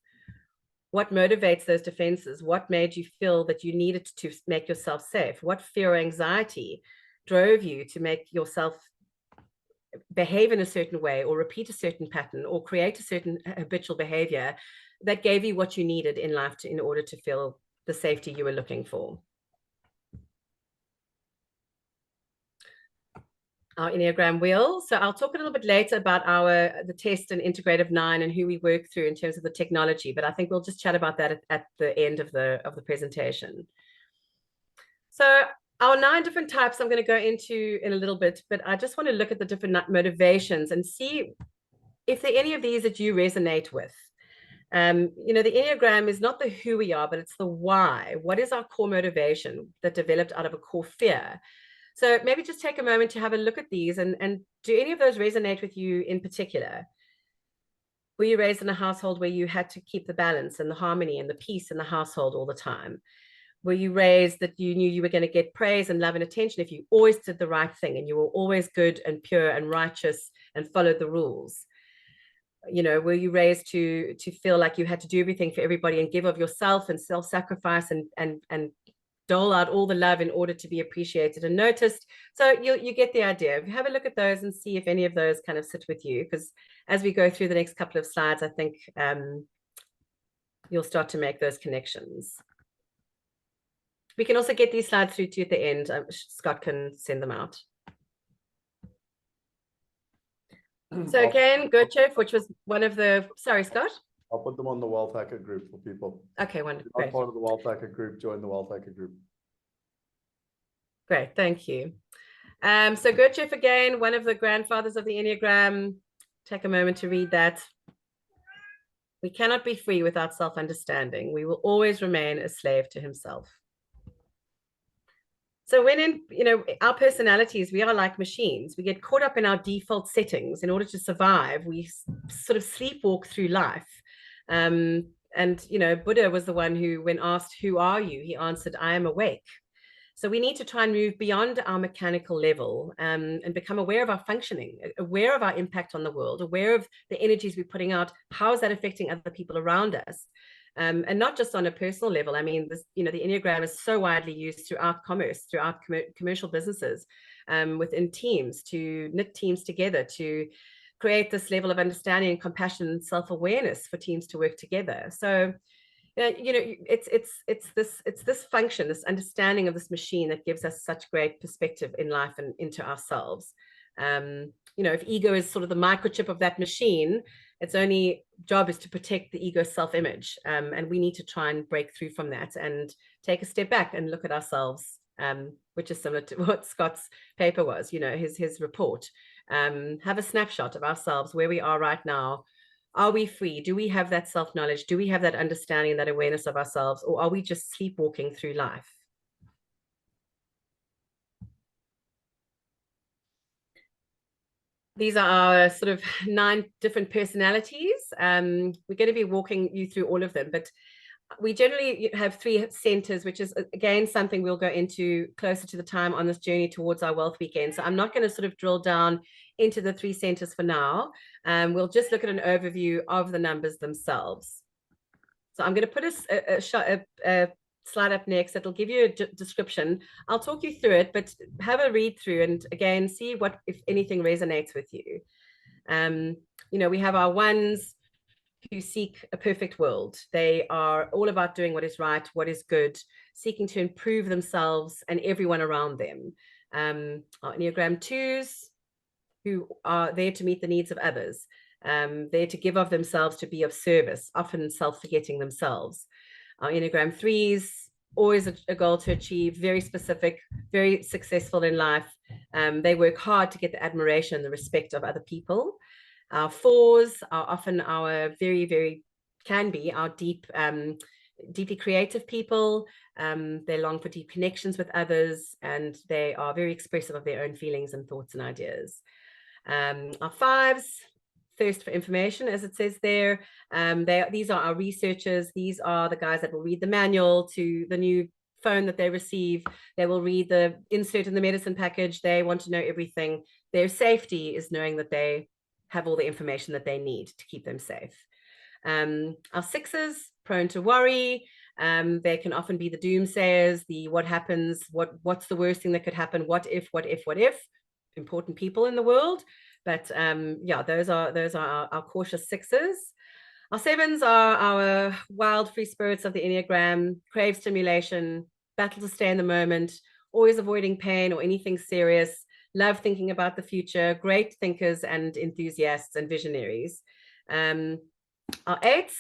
What motivates those defenses? What made you feel that you needed to make yourself safe? What fear or anxiety drove you to make yourself behave in a certain way, or repeat a certain pattern, or create a certain habitual behavior that gave you what you needed in life in order to feel the safety you were looking for? Our Enneagram wheel. So I'll talk a little bit later about the test and integrative 9 and who we work through in terms of the technology, but I think we'll just chat about that at the end of the presentation. So our 9 different types I'm going to go into in a little bit, but I just want to look at the different motivations and see if there are any of these that you resonate with. You know, the Enneagram is not the who we are, but it's the why. What is our core motivation that developed out of a core fear? So maybe just take a moment to have a look at these, and do any of those resonate with you in particular? Were you raised in a household where you had to keep the balance and the harmony and the peace in the household all the time? Were you raised that you knew you were going to get praise and love and attention if you always did the right thing, and you were always good and pure and righteous and followed the rules? You know, were you raised to feel like you had to do everything for everybody and give of yourself and self-sacrifice and dole out all the love in order to be appreciated and noticed? So you get the idea. Have a look at those and see if any of those kind of sit with you, because as we go through the next couple of slides, I think you'll start to make those connections. We can also get these slides through to you at the end. Scott can send them out. So again, Goethe, which was one of the, sorry, Scott? I'll put them on the Wealth Hacker group for people. Okay, wonderful. If you're not part of the Wealth Hacker group, join the Wealth Hacker group. Great, thank you. So Goethe, again, one of the grandfathers of the Enneagram. Take a moment to read that. We cannot be free without self-understanding. We will always remain a slave to himself. So when in, you know, our personalities, we are like machines. We get caught up in our default settings in order to survive. We sort of sleepwalk through life. And, you know, Buddha was the one who, when asked, "Who are you?" he answered, "I am awake." So we need to try and move beyond our mechanical level and become aware of our functioning, aware of our impact on the world, aware of the energies we're putting out. How is that affecting other people around us? and not just on a personal level. I mean, this, the Enneagram is so widely used throughout commerce, throughout commercial businesses, within teams, to knit teams together, to create this level of understanding and compassion and self-awareness for teams to work together. So it's this function, this understanding of this machine that gives us such great perspective in life and into ourselves. If ego is sort of the microchip of that machine, its only job is to protect the ego's self-image, and we need to try and break through from that and take a step back and look at ourselves, which is similar to what Scott's paper was, his report. Have a snapshot of ourselves, where we are right now. Are we free? Do we have that self-knowledge? Do we have that understanding, that awareness of ourselves, or are we just sleepwalking through life? These are our sort of 9 different personalities. We're going to be walking you through all of them, but we generally have 3 centers, which is, again, something we'll go into closer to the time on this journey towards our wealth weekend. So I'm not going to sort of drill down into the 3 centers for now. We'll just look at an overview of the numbers themselves. So I'm going to put a slide up next that'll give you a description. I'll talk you through it, but have a read through and, again, see what, if anything, resonates with you. We have our ones who seek a perfect world. They are all about doing what is right, what is good, seeking to improve themselves and everyone around them. Our Enneagram 2s, who are there to meet the needs of others, there to give of themselves, to be of service, often self-forgetting themselves. Our Enneagram 3s, always a goal to achieve, very specific, very successful in life. They work hard to get the admiration and the respect of other people. Our 4s are often our very, very, can be our deeply creative people. They long for deep connections with others, and they are very expressive of their own feelings and thoughts and ideas. Our 5s, thirst for information, as it says there. These are our researchers. These are the guys that will read the manual to the new phone that they receive. They will read the insert in the medicine package. They want to know everything. Their safety is knowing that they have all the information that they need to keep them safe. Our 6s, prone to worry. They can often be the doomsayers, the what happens, what's the worst thing that could happen, what if, important people in the world. But those are our cautious 6s. Our 7s are our wild free spirits of the Enneagram, crave stimulation, battle to stay in the moment, always avoiding pain or anything serious, love thinking about the future, great thinkers and enthusiasts and visionaries. Our 8s,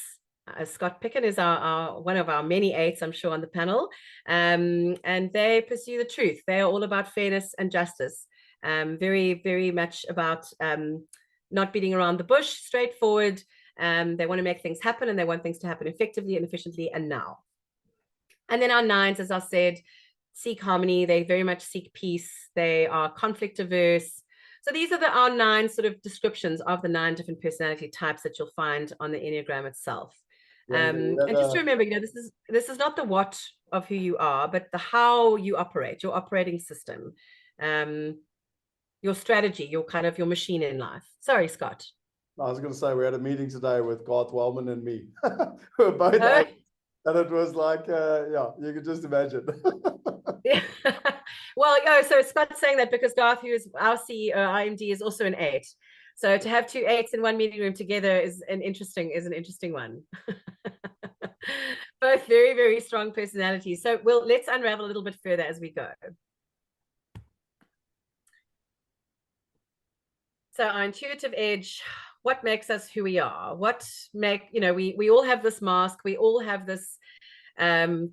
Scott Picken is our one of our many 8s, I'm sure, on the panel, and they pursue the truth. They are all about fairness and justice, very, very much about not beating around the bush, straightforward. They want to make things happen, and they want things to happen effectively and efficiently and now. And then our 9s, as I said, seek harmony. They very much seek peace. They are conflict averse. So these are our 9 sort of descriptions of the 9 different personality types that you'll find on the Enneagram itself. And just to remember, this is not the what of who you are, but the how you operate, your operating system, your strategy, your machine in life. Sorry, Scott. I was going to say, we had a meeting today with Garth Wellman and me. We're both 8, and it was like, you could just imagine. Yeah. Well, so Scott's saying that because Garth, who is our CEO, IMD, is also an 8. So to have 2 8s in one meeting room together is an interesting one. Both very, very strong personalities. So let's unravel a little bit further as we go. So our intuitive edge, what makes us who we are? We all have this mask, we all have this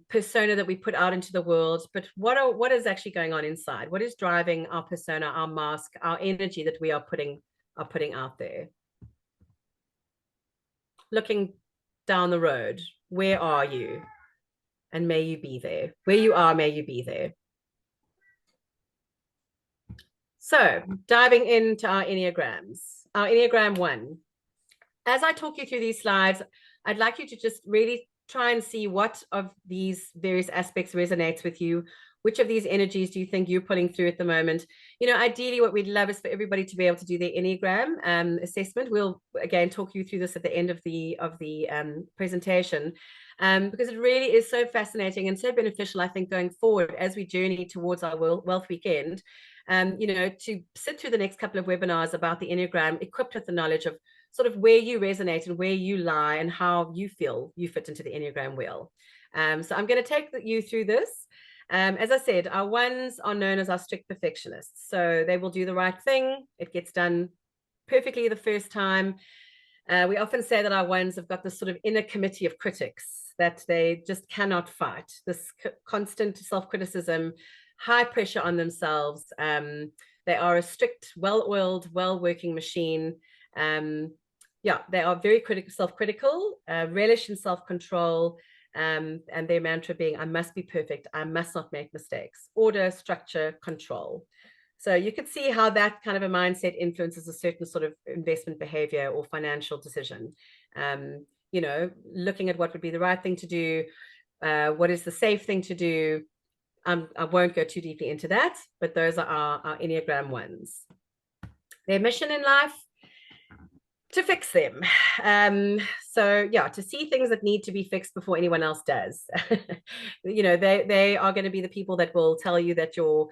persona that we put out into the world, but what is actually going on inside? What is driving our persona, our mask, our energy that we are putting out there? Looking down the road, where are you? And may you be there. Where you are, may you be there. So diving into our Enneagrams, our Enneagram 1. As I talk you through these slides, I'd like you to just really try and see what of these various aspects resonates with you. Which of these energies do you think you're pulling through at the moment? Ideally, what we'd love is for everybody to be able to do their Enneagram assessment. We'll again talk you through this at the end of the presentation, because it really is so fascinating and so beneficial, I think, going forward as we journey towards our Wealth Weekend. To sit through the next couple of webinars about the Enneagram, equipped with the knowledge of sort of where you resonate and where you lie and how you feel you fit into the Enneagram wheel. So I'm going to take you through this. As I said, our ones are known as our strict perfectionists. So they will do the right thing. It gets done perfectly the first time. We often say that our ones have got this sort of inner committee of critics that they just cannot fight. This constant self-criticism, high pressure on themselves. They are a strict, well-oiled, well-working machine. They are very self-critical, relish in self-control, and their mantra being, I must be perfect, I must not make mistakes. Order, structure, control. So you could see how that kind of a mindset influences a certain sort of investment behavior or financial decision. Looking at what would be the right thing to do, what is the safe thing to do. I won't go too deeply into that, but those are our Enneagram ones. Their mission in life, to fix them. To see things that need to be fixed before anyone else does. They are going to be the people that will tell you that your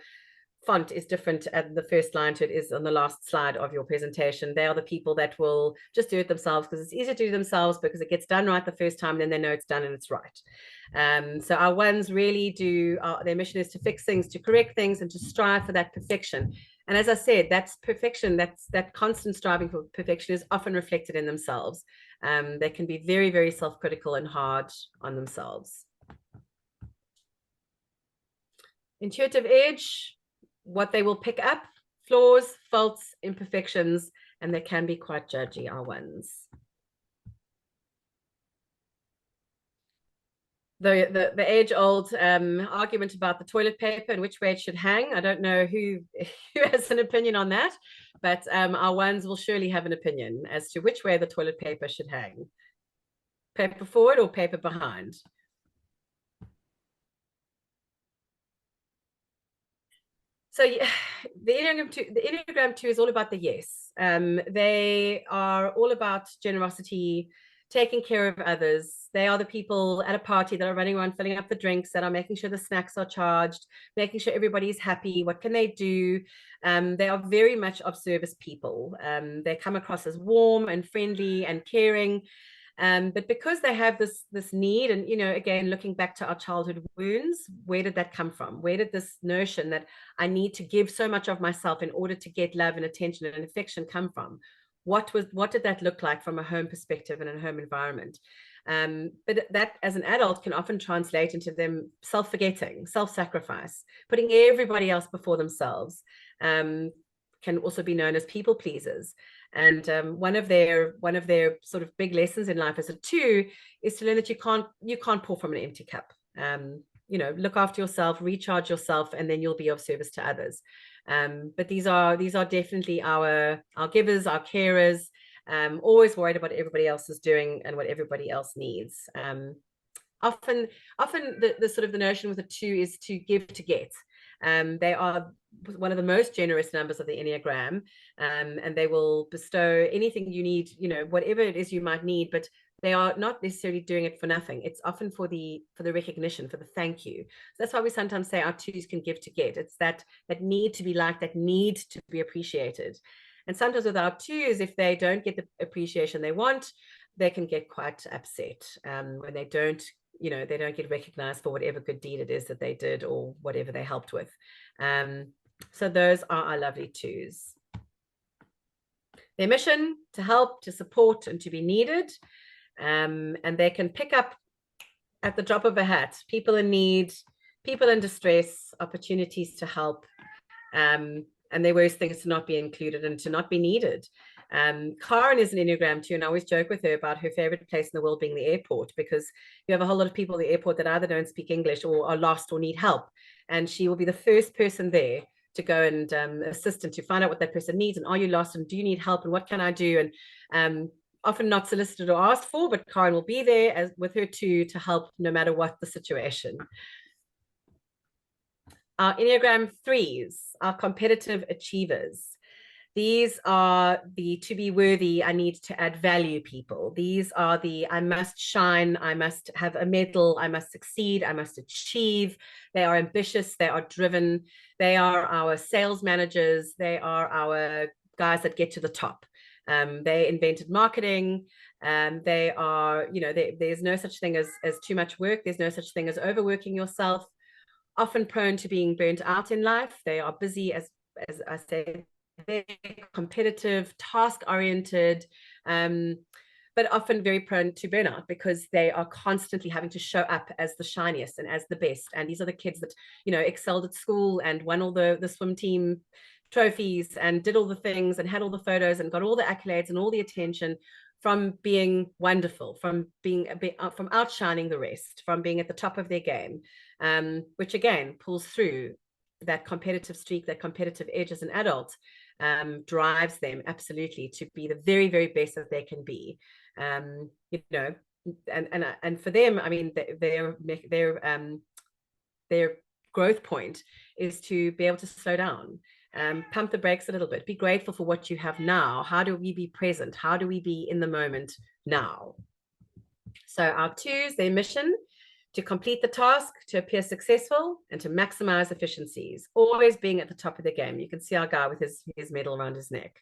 font is different at the first line to it is on the last slide of your presentation. They are the people that will just do it themselves because it's easier to do themselves because it gets done right the first time, and then they know it's done and it's right. So our ones really do, their mission is to fix things, to correct things, and to strive for that perfection. And as I said, that's perfection, that constant striving for perfection is often reflected in themselves. They can be very, very self-critical and hard on themselves. Intuitive edge, what they will pick up, flaws, faults, imperfections, and they can be quite judgy, our ones. The age-old argument about the toilet paper and which way it should hang. I don't know who has an opinion on that, but our ones will surely have an opinion as to which way the toilet paper should hang. Paper forward or paper behind. So the Enneagram 2 is all about the yes. They are all about generosity, taking care of others. They are the people at a party that are running around filling up the drinks, that are making sure the snacks are charged, making sure everybody's happy. What can they do? They are very much of service people. They come across as warm and friendly and caring. But because they have this need, and again, looking back to our childhood wounds, where did that come from? Where did this notion that I need to give so much of myself in order to get love and attention and affection come from? What did that look like from a home perspective and a home environment? But that, as an adult, can often translate into them self-forgetting, self-sacrifice, putting everybody else before themselves. Can also be known as people pleasers. And one of their sort of big lessons in life as a 2 is to learn that you can't pour from an empty cup. Look after yourself, recharge yourself, and then you'll be of service to others. But these are definitely our givers, our carers, always worried about what everybody else is doing and what everybody else needs. Often the sort of the notion with a 2 is to give to get. They are one of the most generous numbers of the Enneagram, and they will bestow anything you need, whatever it is you might need, but they are not necessarily doing it for nothing. It's often for the recognition, for the thank you. So that's why we sometimes say our 2s can give to get. It's that need to be liked, that need to be appreciated. And sometimes with our 2s, if they don't get the appreciation they want, they can get quite upset when they don't get recognized for whatever good deed it is that they did or whatever they helped with. So those are our lovely 2s. Their mission: to help, to support, and to be needed. And they can pick up at the drop of a hat people in need, people in distress, opportunities to help, and their worst thing is to not be included and to not be needed. Karen is an Enneagram 2, and I always joke with her about her favorite place in the world being the airport, because you have a whole lot of people at the airport that either don't speak English or are lost or need help, and she will be the first person there to go and assist and to find out what that person needs, and are you lost, and do you need help, and what can I do? And often not solicited or asked for, but Karen will be there as with her two to help no matter what the situation. Our Enneagram 3s, our competitive achievers. These are the to be worthy, I need to add value people. These are the I must shine, I must have a medal, I must succeed, I must achieve. They are ambitious, they are driven, they are our sales managers, they are our guys that get to the top. They invented marketing. They are, there's no such thing as too much work. There's no such thing as overworking yourself. Often prone to being burnt out in life. They are busy, as I say, they're competitive, task-oriented, but often very prone to burnout because they are constantly having to show up as the shiniest and as the best. And these are the kids that, excelled at school and won all the swim team trophies and did all the things and had all the photos and got all the accolades and all the attention from being wonderful, from from outshining the rest, from being at the top of their game, which again pulls through that competitive streak, that competitive edge as an adult, drives them absolutely to be the very, very best that they can be. And for them, I mean, their growth point is to be able to slow down, pump the brakes a little bit, be grateful for what you have now. How do we be present? How do we be in the moment now? So our 2s, their mission, to complete the task, to appear successful, and to maximize efficiencies, always being at the top of the game. You can see our guy with his medal around his neck.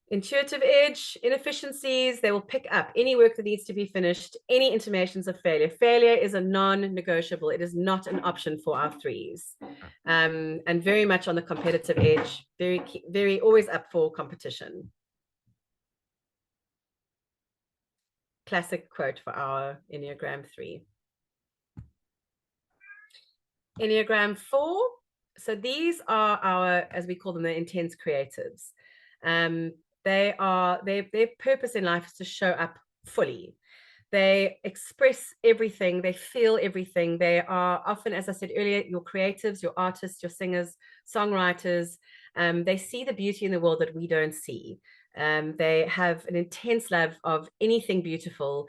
Intuitive edge, inefficiencies, they will pick up any work that needs to be finished, any intimations of failure. Failure is a non-negotiable. It is not an option for our 3s. And very much on the competitive edge, very always up for competition. Classic quote for our Enneagram 3. Enneagram 4. So these are our, as we call them, the intense creatives. Their purpose in life is to show up fully. They express everything, they feel everything. They are often, as I said earlier, your creatives, your artists, your singers, songwriters. They see the beauty in the world that we don't see. They have an intense love of anything beautiful,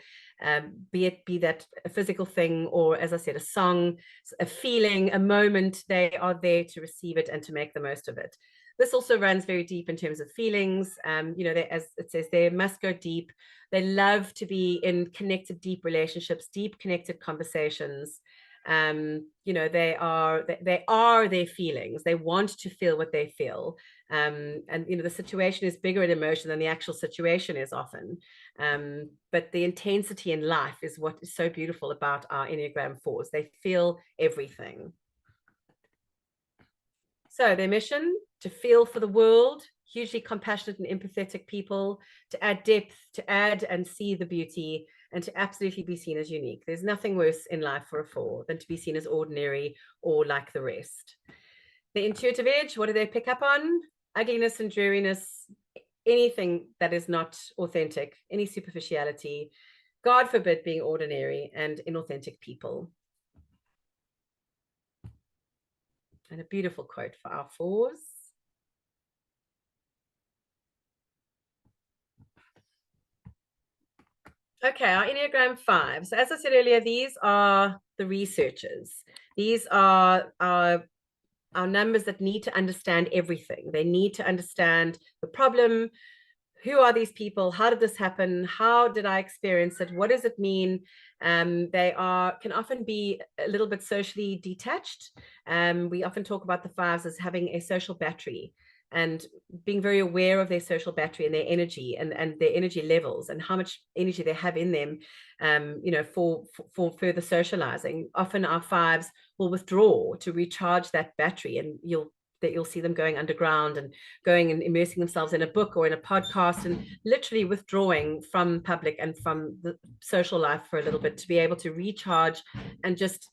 be that a physical thing or, as I said, a song, a feeling, a moment. They are there to receive it and to make the most of it. This also runs very deep in terms of feelings. They, as it says, they must go deep. They love to be in connected, deep relationships, deep connected conversations. They are their feelings. They want to feel what they feel. The situation is bigger in emotion than the actual situation is often. But the intensity in life is what is so beautiful about our Enneagram 4s. They feel everything. So their mission, to feel for the world, hugely compassionate and empathetic people, to add depth, to add and see the beauty, and to absolutely be seen as unique. There's nothing worse in life for a 4 than to be seen as ordinary or like the rest. The intuitive edge, what do they pick up on? Ugliness and dreariness, anything that is not authentic, any superficiality, God forbid being ordinary and inauthentic people. And a beautiful quote for our 4s. Okay, our Enneagram 5. So as I said earlier, these are the researchers. These are our numbers that need to understand everything. They need to understand the problem. Who are these people? How did this happen? How did I experience it? What does it mean? They can often be a little bit socially detached. We often talk about the 5s as having a social battery and being very aware of their social battery and their energy and their energy levels and how much energy they have in them, for further socializing. Often our 5s will withdraw to recharge that battery, and you'll see them going underground and going and immersing themselves in a book or in a podcast and literally withdrawing from public and from the social life for a little bit to be able to recharge and just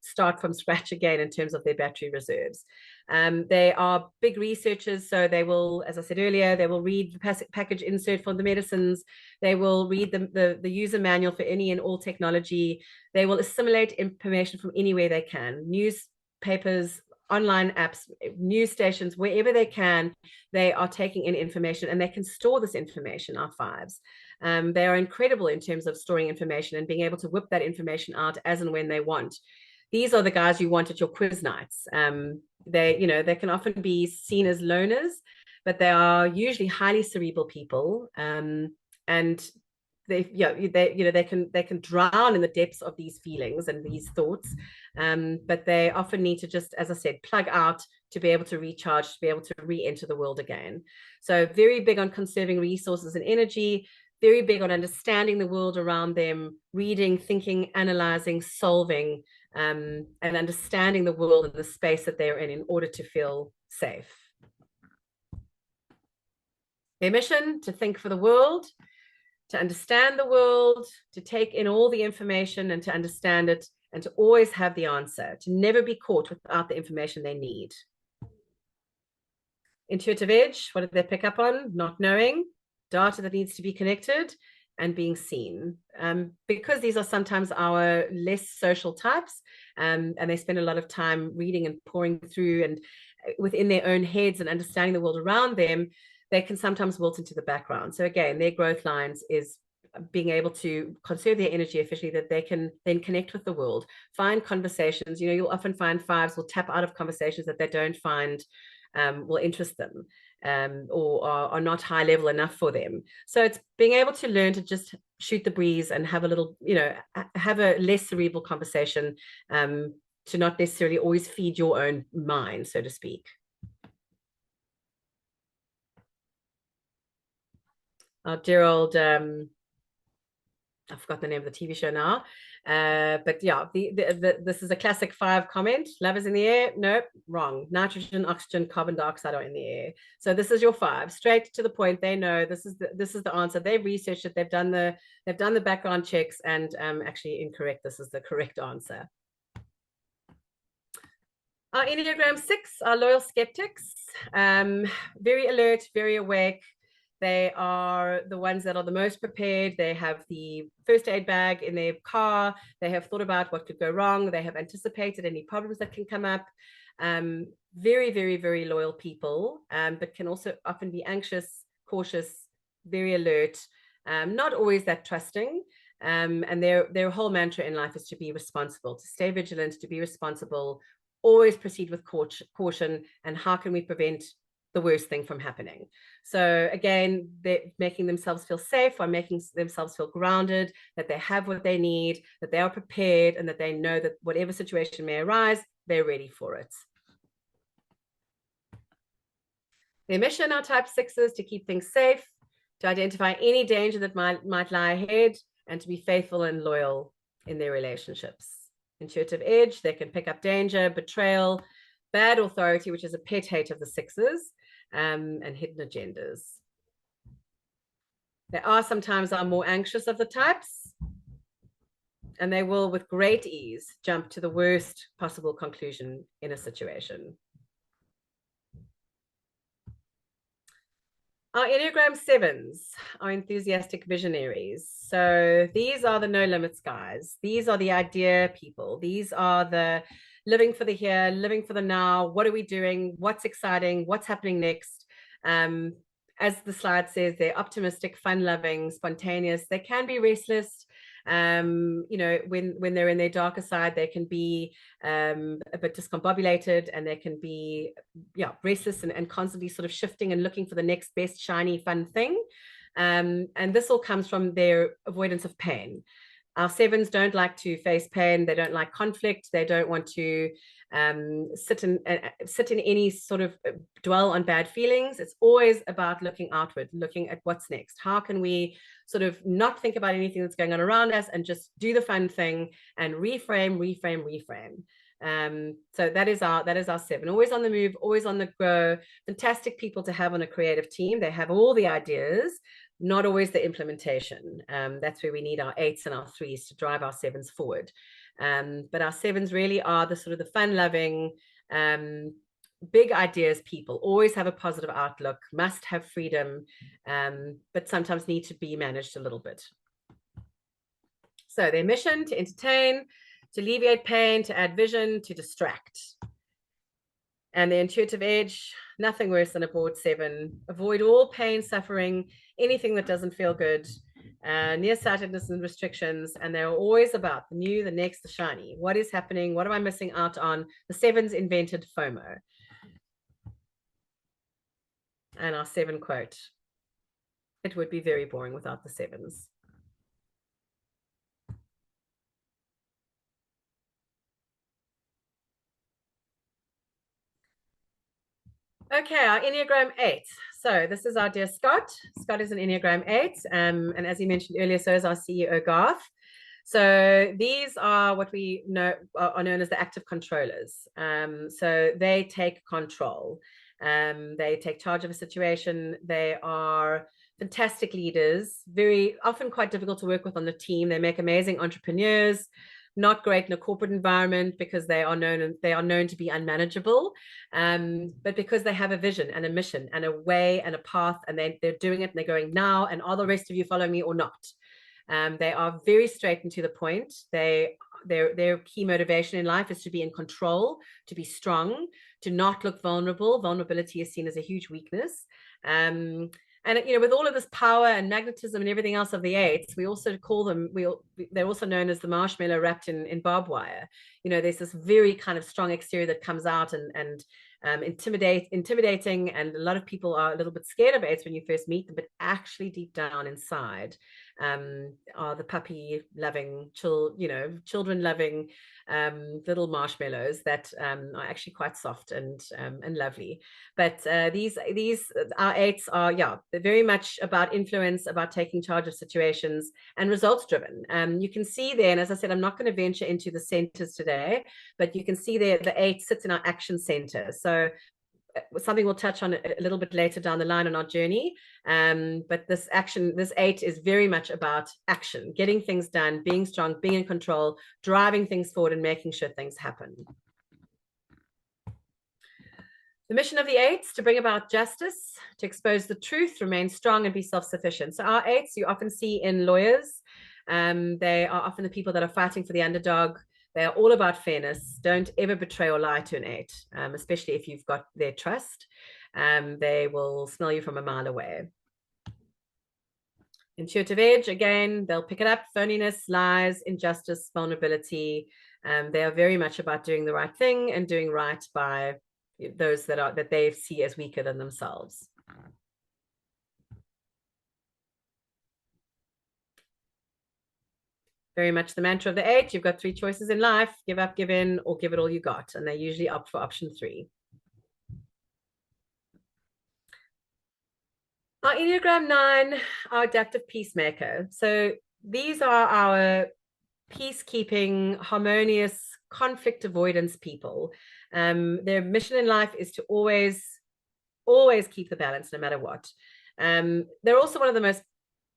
start from scratch again in terms of their battery reserves. They are big researchers, so they will, as I said earlier, they will read the package insert for the medicines. They will read the user manual for any and all technology. They will assimilate information from anywhere they can. Newspapers, online apps, news stations, wherever they can, they are taking in information, and they can store this information, our fives. They are incredible in terms of storing information and being able to whip that information out as and when they want. These are the guys you want at your quiz nights. They can often be seen as loners, but they are usually highly cerebral people, and they can drown in the depths of these feelings and these thoughts, but they often need to just, as I said, plug out to be able to recharge, to be able to re-enter the world again. So very big on conserving resources and energy, very big on understanding the world around them, reading, thinking, analyzing, solving, and understanding the world and the space that they're in order to feel safe. Their mission: to think for the world, to understand the world, to take in all the information and to understand it, and to always have the answer, to never be caught without the information they need. Intuitive edge: what did they pick up on? Not knowing, data that needs to be connected, and being seen. Because these are sometimes our less social types, and they spend a lot of time reading and pouring through and within their own heads and understanding the world around them, they can sometimes wilt into the background. So again, their growth lines is being able to conserve their energy efficiently, that they can then connect with the world, find conversations. You'll often find fives will tap out of conversations that they don't find will interest them, or are not high level enough for them. So it's being able to learn to just shoot the breeze and have a little, have a less cerebral conversation, to not necessarily always feed your own mind, so to speak. Our dear old, I forgot the name of the TV show now, but yeah, this is a classic 5 comment. Love is in the air. Nope, wrong. Nitrogen, oxygen, carbon dioxide are in the air. So this is your 5, straight to the point. They know this is the answer. They've researched it. They've done the background checks, and actually incorrect. This is the correct answer. Our Enneagram 6 are loyal skeptics, very alert, very awake. They are the ones that are the most prepared. They have the first aid bag in their car. They have thought about what could go wrong. They have anticipated any problems that can come up. Very, very, very loyal people, but can also often be anxious, cautious, very alert, not always that trusting. And their whole mantra in life is to be responsible, to stay vigilant, to be responsible, always proceed with caution, and how can we prevent the worst thing from happening. So again, they're making themselves feel safe, or making themselves feel grounded, that they have what they need, that they are prepared, and that they know that whatever situation may arise, they're ready for it. Their mission, our type 6s, to keep things safe, to identify any danger that might lie ahead, and to be faithful and loyal in their relationships. Intuitive edge: they can pick up danger, betrayal, bad authority, which is a pet hate of the 6s, and hidden agendas. They are sometimes more anxious of the types, and they will with great ease jump to the worst possible conclusion in a situation. Our Enneagram 7s are enthusiastic visionaries. So these are the no limits guys. These are the idea people. These are the living for the here, living for the now. What are we doing? What's exciting? What's happening next? As the slide says, they're optimistic, fun-loving, spontaneous. They can be restless. When they're in their darker side, they can be a bit discombobulated, and they can be restless and constantly sort of shifting and looking for the next best shiny fun thing, and this all comes from their avoidance of pain. Our 7s don't like to face pain. They don't like conflict. They don't want to sit in any sort of dwell on bad feelings. It's always about looking outward, looking at what's next. How can we sort of not think about anything that's going on around us and just do the fun thing and reframe. So that is our 7. Always on the move, always on the go. Fantastic people to have on a creative team. They have all the ideas, not always the implementation. That's where we need our 8s and our 3s to drive our 7s forward. But our 7s really are the sort of the fun-loving, big ideas people, always have a positive outlook, must have freedom, but sometimes need to be managed a little bit. So their mission: to entertain, to alleviate pain, to add vision, to distract. And the intuitive edge, nothing worse than a bored 7. Avoid all pain, suffering, anything that doesn't feel good, nearsightedness and restrictions. And they're always about the new, the next, the shiny. What is happening? What am I missing out on? The 7s invented FOMO. And our 7 quote: it would be very boring without the 7s. Okay, our Enneagram 8. So this is our dear Scott. Scott is an Enneagram 8. And as he mentioned earlier, so is our CEO, Garth. So these are what we know are known as the active controllers. So they take control. They take charge of a situation. They are fantastic leaders, very often quite difficult to work with on the team. They make amazing entrepreneurs. Not great in a corporate environment because they are known to be unmanageable, but because they have a vision and a mission and a way and a path, and they're doing it and they're going now, and are the rest of you following me or not? They are very straight and to the point. Their key motivation in life is to be in control, to be strong, to not look vulnerable. Vulnerability is seen as a huge weakness. And with all of this power and magnetism and everything else of the 8s, we also call them, they're also known as the marshmallow wrapped in barbed wire. There's this very kind of strong exterior that comes out and intimidating, and a lot of people are a little bit scared of 8s when you first meet them, but actually deep down inside are the puppy loving, children loving little marshmallows that are actually quite soft and lovely. But these our 8s are, they're very much about influence, about taking charge of situations, and results driven. You can see there, and as I said, I'm not going to venture into the centers today, but you can see there the 8 sits in our action center. So something we'll touch on a little bit later down the line on our journey. But this 8 is very much about action, getting things done, being strong, being in control, driving things forward and making sure things happen. The mission of the 8s: to bring about justice, to expose the truth, remain strong and be self-sufficient. So our 8s you often see in lawyers. They are often the people that are fighting for the underdog. They are all about fairness. Don't ever betray or lie to an 8, especially if you've got their trust. They will smell you from a mile away. Intuitive edge, again, they'll pick it up: phoniness, lies, injustice, vulnerability. They are very much about doing the right thing and doing right by those that they see as weaker than themselves. Very much the mantra of the 8. You've got 3 choices in life: give up, give in, or give it all you got. And they usually opt for option 3. Our Enneagram 9, our adaptive peacemaker. So these are our peacekeeping, harmonious, conflict avoidance people. Their mission in life is to always keep the balance no matter what. They're also one of the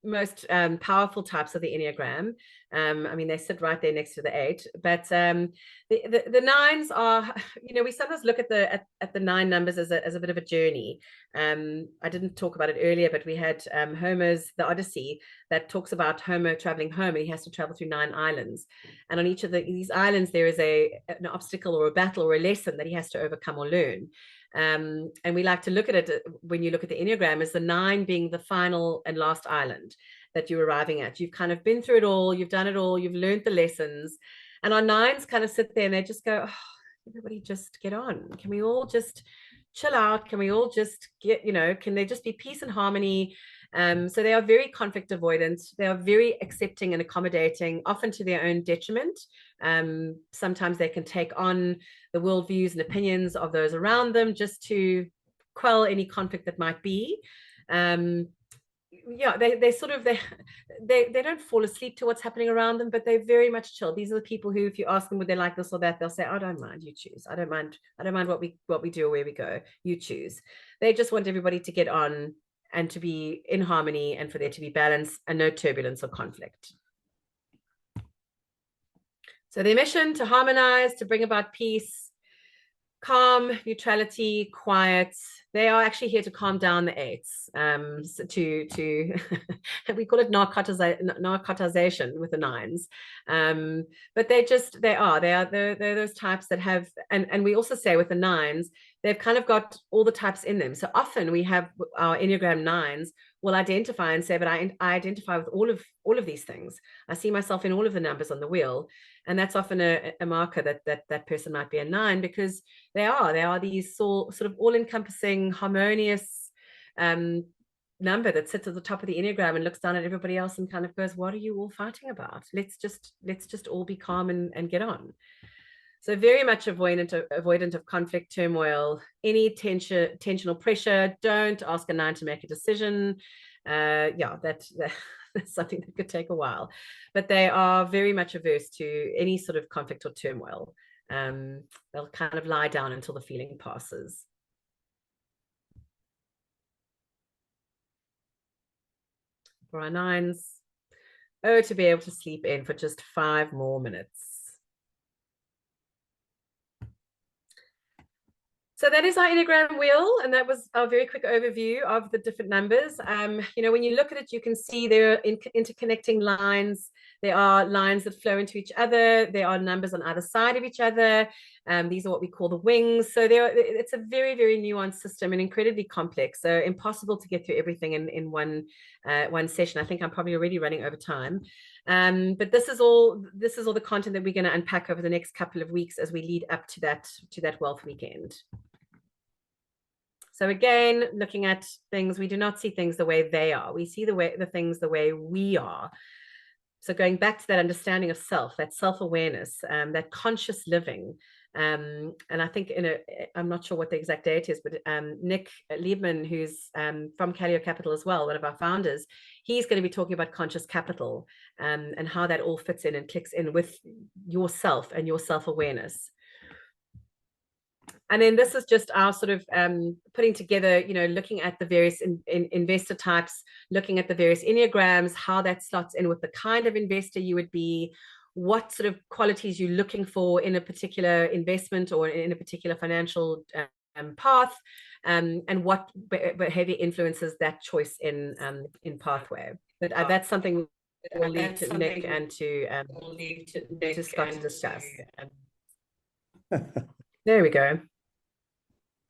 most powerful types of the Enneagram. They sit right there next to the 8, but the 9s are, we sometimes look at the 9 numbers as a bit of a journey. I didn't talk about it earlier, but we had Homer's The Odyssey that talks about Homer traveling home, and he has to travel through 9 islands. And on each of these islands, there is an obstacle or a battle or a lesson that he has to overcome or learn. And we like to look at it when you look at the Enneagram as the 9 being the final and last island that you're arriving at. You've kind of been through it all, you've done it all, you've learned the lessons. And our 9s kind of sit there and they just go, oh, everybody just get on. Can we all just chill out? Can we all just can there just be peace and harmony? So they are very conflict avoidant. They are very accepting and accommodating, often to their own detriment. Sometimes they can take on the worldviews and opinions of those around them just to quell any conflict that might be. They don't fall asleep to what's happening around them, but they're very much chill. These are the people who, if you ask them would they like this or that, they'll say, I don't mind, you choose. I don't mind what we do or where we go, you choose. They just want everybody to get on and to be in harmony, and for there to be balance and no turbulence or conflict. So their mission: to harmonize, to bring about peace, calm, neutrality, quiet. they are actually here to calm down the eights. To we call it narcotization with the nines. But they're those types that have, and we also say with the nines, they've kind of got all the types in them. So often we have our Enneagram nines will identify and say, but I identify with all of these things. I see myself in all of the numbers on the wheel. And that's often a marker that person might be a nine, because they are these sort of all-encompassing, harmonious number that sits at the top of the Enneagram and looks down at everybody else and kind of goes, what are you all fighting about? Let's just all be calm and get on. So very much avoidant of conflict, turmoil, any tension or pressure. Don't ask a nine to make a decision. That's something that could take a while, but they are very much averse to any sort of conflict or turmoil. They'll kind of lie down until the feeling passes. For our nines, to be able to sleep in for just 5 more minutes. So that is our Enneagram wheel, and that was our very quick overview of the different numbers. When you look at it, you can see there are interconnecting lines. There are lines that flow into each other. There are numbers on either side of each other. These are what we call the wings. So it's a very, very nuanced system and incredibly complex. So impossible to get through everything in one session. I think I'm probably already running over time. But this is all the content that we're going to unpack over the next couple of weeks as we lead up to that wealth weekend. So again, looking at things, we do not see things the way they are. We see the things the way we are. So going back to that understanding of self, that self-awareness, that conscious living. And I think I'm not sure what the exact date is, but Nick Liebman, who's from Calio Capital as well, one of our founders, he's going to be talking about conscious capital and how that all fits in and clicks in with yourself and your self-awareness. And then this is just our sort of putting together, looking at the various investor types, looking at the various Enneagrams, how that slots in with the kind of investor you would be, what sort of qualities you're looking for in a particular investment or in a particular financial path, and what behavior influences that choice in pathway. But that's something we'll leave to Nick and to Scott to discuss. There we go.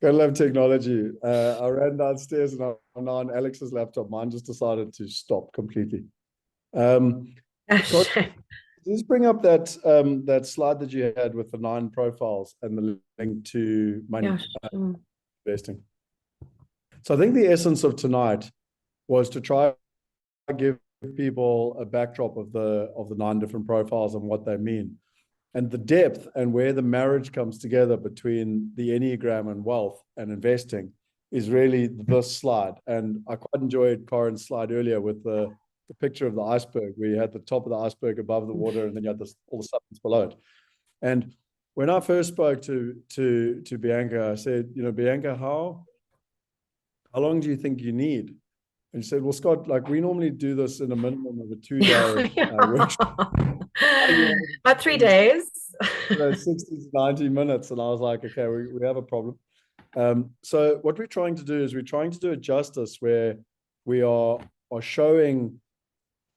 Gotta love technology. I ran downstairs and I'm now on Alex's laptop. Mine just decided to stop completely. Just bring up that slide that you had with the 9 profiles and the link to money investing. So I think the essence of tonight was to try to give people a backdrop of the 9 different profiles and what they mean. And the depth and where the marriage comes together between the Enneagram and wealth and investing is really this slide. And I quite enjoyed Corin's slide earlier with the picture of the iceberg, where you had the top of the iceberg above the water and then you had all the substance below it. And when I first spoke to Bianca, I said, Bianca, how long do you think you need? And she said, well, Scott, we normally do this in a minimum of a 2-day workshop. About 3 days. 60 to 90 minutes. And I was like, okay, we have a problem. So what we're trying to do is we're trying to do a justice where we are showing,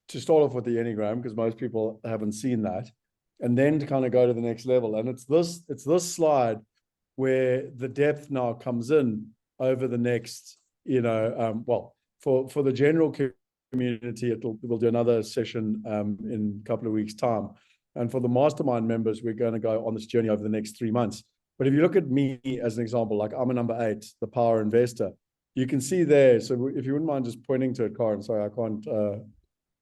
to start off with the Enneagram, because most people haven't seen that, and then to kind of go to the next level. And it's this slide where the depth now comes in over the next, for the general community, we'll do another session in a couple of weeks' time. And for the mastermind members, we're going to go on this journey over the next 3 months. But if you look at me as an example, like I'm a number 8, the power investor, you can see there. So if you wouldn't mind just pointing to it, Corin, sorry, I can't.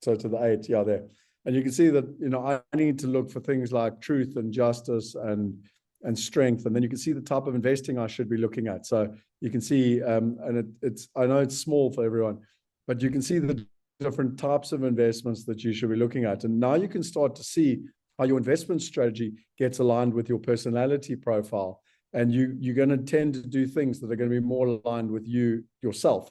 So to the 8, yeah, there. And you can see that, I need to look for things like truth and justice and strength. And then you can see the type of investing I should be looking at. So you can see, and I know it's small for everyone, but you can see the different types of investments that you should be looking at. And now you can start to see how your investment strategy gets aligned with your personality profile. And you're going to tend to do things that are going to be more aligned with yourself.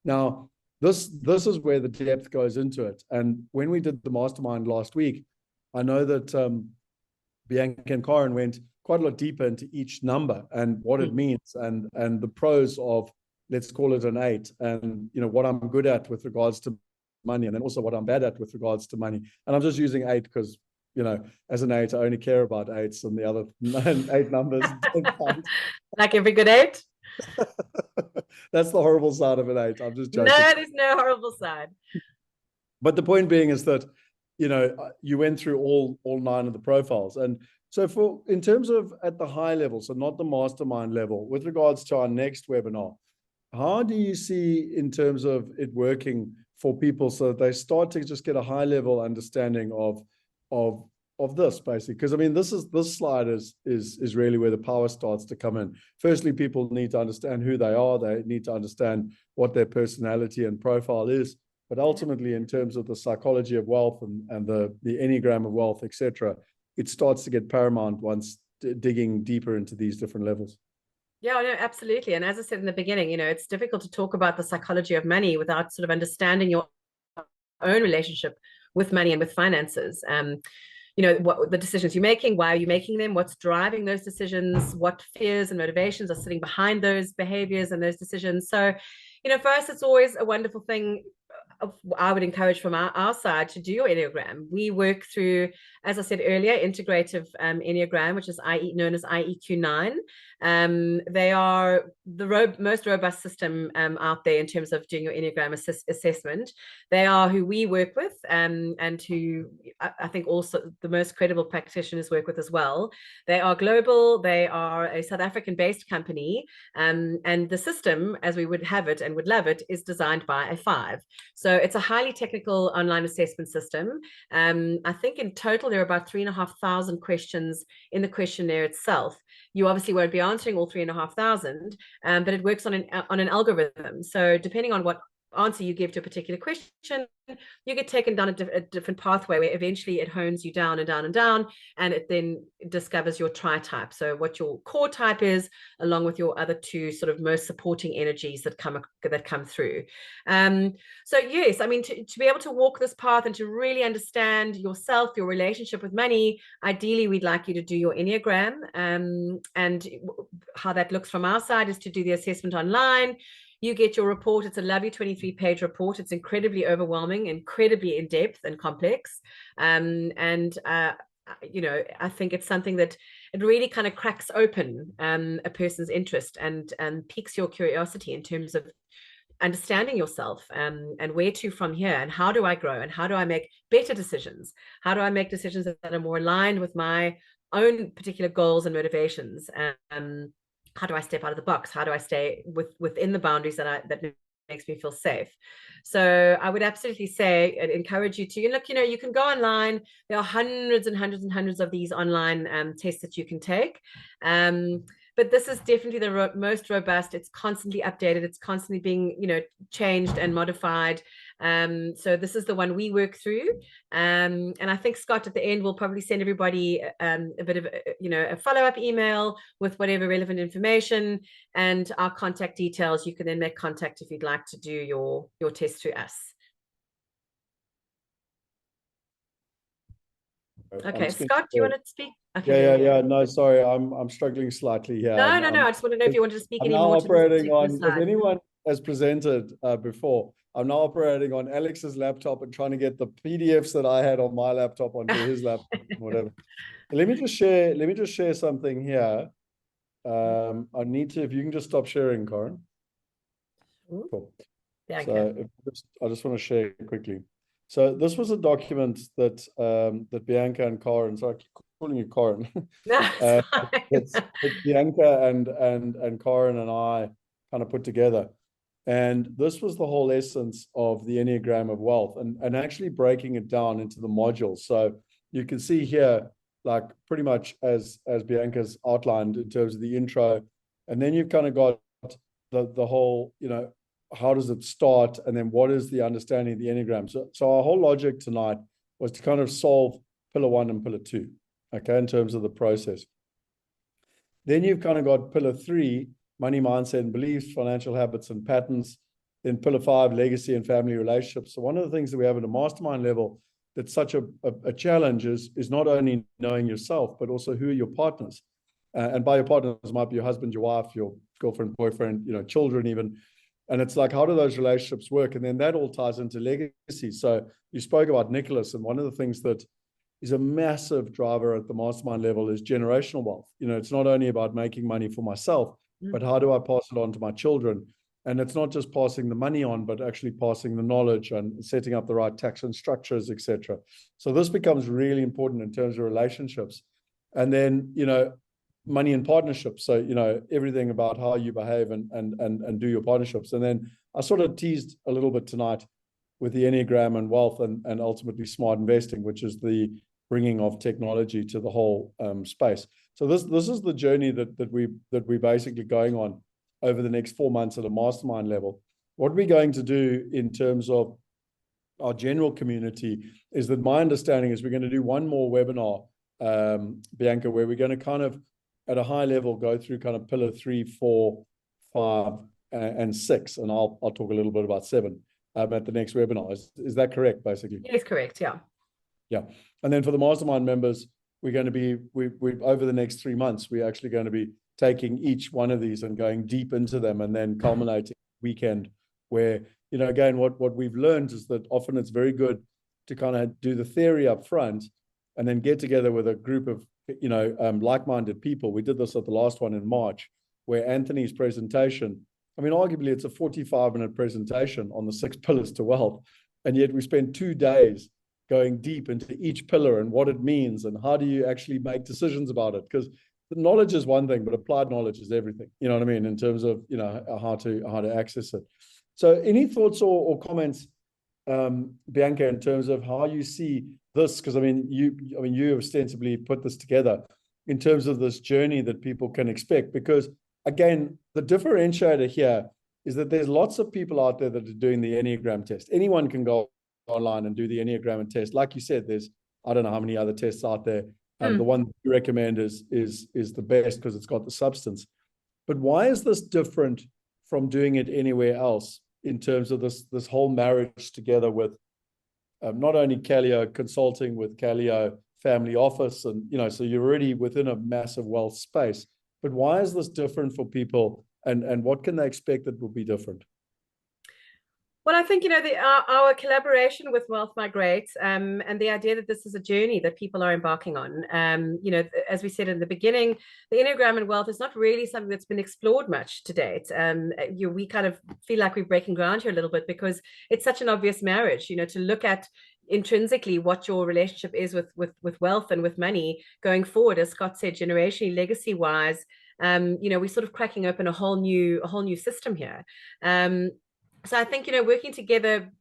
Now, this is where the depth goes into it. And when we did the mastermind last week, I know that Bianca and Corin went quite a lot deeper into each number and what it means and the pros of let's call it an 8, and what I'm good at with regards to money, and then also what I'm bad at with regards to money. And I'm just using 8 because, as an 8, I only care about 8s, and the other 8 numbers don't count. Like every good 8? That's the horrible side of an 8. I'm just joking. No, there's no horrible side. But the point being is that, you went through all 9 of the profiles. And so in terms of at the high level, so not the mastermind level, with regards to our next webinar, how do you see in terms of it working for people so that they start to just get a high level understanding of this, basically? Because I mean, this slide is really where the power starts to come in. Firstly, people need to understand who they are. They need to understand what their personality and profile is. But ultimately, in terms of the psychology of wealth and the Enneagram of wealth, etc., it starts to get paramount once digging deeper into these different levels. Yeah, no, absolutely. And as I said in the beginning, it's difficult to talk about the psychology of money without sort of understanding your own relationship with money and with finances. What the decisions you're making, why are you making them, what's driving those decisions, what fears and motivations are sitting behind those behaviors and those decisions. So, for us, it's always a wonderful thing. I would encourage from our side to do your Enneagram. We work through, as I said earlier, integrative Enneagram, which is known as IEQ9. They are the most robust system out there in terms of doing your Enneagram assessment. They are who we work with, and who I think also the most credible practitioners work with as well. They are global. They are a South African-based company, and the system, as we would have it and would love it, is designed by a 5. So it's a highly technical online assessment system. I think in total, there are about 3,500 questions in the questionnaire itself. You obviously won't be answering all 3,500, but it works on an algorithm. So depending on what answer you give to a particular question, you get taken down a different pathway where eventually it hones you down and down and down, and it then discovers your tri-type. So what your core type is, along with your other 2 sort of most supporting energies that come through. So yes, I mean, to be able to walk this path and to really understand yourself, your relationship with money, ideally we'd like you to do your Enneagram, and how that looks from our side is to do the assessment online. You get your report. It's a lovely 23-page report. It's incredibly overwhelming, incredibly in-depth and complex. I think it's something that it really kind of cracks open a person's interest and piques your curiosity in terms of understanding yourself, and where to from here, and how do I grow, and how do I make better decisions? How do I make decisions that are more aligned with my own particular goals and motivations? How do I step out of the box? How do I stay within the boundaries that makes me feel safe? So I would absolutely say and encourage you to look. You can go online. There are hundreds and hundreds and hundreds of these online tests that you can take. But this is definitely the most robust. It's constantly updated. It's constantly being, changed and modified. So this is the one we work through. And I think Scott at the end will probably send everybody a bit of, a follow-up email with whatever relevant information and our contact details. You can then make contact if you'd like to do your test through us. Okay, Scott, do you want to speak? Okay. Yeah. No, sorry, I'm struggling slightly here. No. I just want to know if you wanted to speak anymore. I'm now operating on, if anyone has presented before, I'm now operating on Alex's laptop and trying to get the PDFs that I had on my laptop onto his laptop, whatever. Let me just share something here. I need to, if you can just stop sharing, Corin. Cool. Yeah, so I just want to share quickly. So this was a document that that Bianca and Corin, so I keep calling you Corin. No, it's Bianca and Corin and I kind of put together. And this was the whole essence of the Enneagram of wealth, and actually breaking it down into the modules. So you can see here, like pretty much as Bianca's outlined in terms of the intro, and then you've kind of got the whole, how does it start? And then what is the understanding of the Enneagram? So our whole logic tonight was to kind of solve pillar 1 and pillar 2, okay, in terms of the process. Then you've kind of got pillar 3, money, mindset, and beliefs, financial habits and patterns. Then pillar 5, legacy and family relationships. So one of the things that we have at a mastermind level that's such a challenge is not only knowing yourself, but also who are your partners. And by your partners might be your husband, your wife, your girlfriend, boyfriend, children even. And it's like, how do those relationships work? And then that all ties into legacy. So you spoke about Nicholas, and one of the things that is a massive driver at the mastermind level is generational wealth. It's not only about making money for myself, but how do I pass it on to my children? And it's not just passing the money on, but actually passing the knowledge and setting up the right tax and structures, etc. So this becomes really important in terms of relationships. And then, money and partnerships. So, everything about how you behave and do your partnerships. And then I sort of teased a little bit tonight with the Enneagram and wealth and ultimately smart investing, which is the bringing of technology to the whole space. So this is the journey that we're basically going on over the next 4 months at a mastermind level. What we're going to do in terms of our general community is that my understanding is we're going to do one more webinar, Bianca, where we're going to kind of at a high level go through kind of pillar 3, 4, 5, and 6, and I'll talk a little bit about 7 at the next webinar. Is that correct, basically? It is correct, yeah. Yeah. And then for the mastermind members, we're going to be, we over the next 3 months, we're actually going to be taking each one of these and going deep into them, and then culminating weekend where, again, what we've learned is that often it's very good to kind of do the theory up front and then get together with a group of, like-minded people. We did this at the last one in March, where Anthony's presentation, I mean, arguably it's a 45-minute presentation on the 6 pillars to wealth. And yet we spent 2 days going deep into each pillar and what it means and how do you actually make decisions about it. Because the knowledge is one thing, but applied knowledge is everything. You know what I mean? In terms of, how to access it. So any thoughts or comments, Bianca, in terms of how you see this? Because you ostensibly put this together in terms of this journey that people can expect. Because again, the differentiator here is that there's lots of people out there that are doing the Enneagram test. Anyone can go online and do the Enneagram and test. Like you said, there's, I don't know how many other tests out there. The one you recommend is the best because it's got the substance. But why is this different from doing it anywhere else in terms of this whole marriage together with not only Calio Consulting, with Calio Family Office, and so you're already within a massive wealth space. But why is this different for people, and what can they expect that will be different? Well, I think, our collaboration with Wealth Migrate, and the idea that this is a journey that people are embarking on. As we said in the beginning, the Enneagram and wealth is not really something that's been explored much to date. We kind of feel like we're breaking ground here a little bit because it's such an obvious marriage, to look at intrinsically what your relationship is with wealth and with money going forward. As Scott said, generationally, legacy wise, we're sort of cracking open a whole new system here. So I think, working together,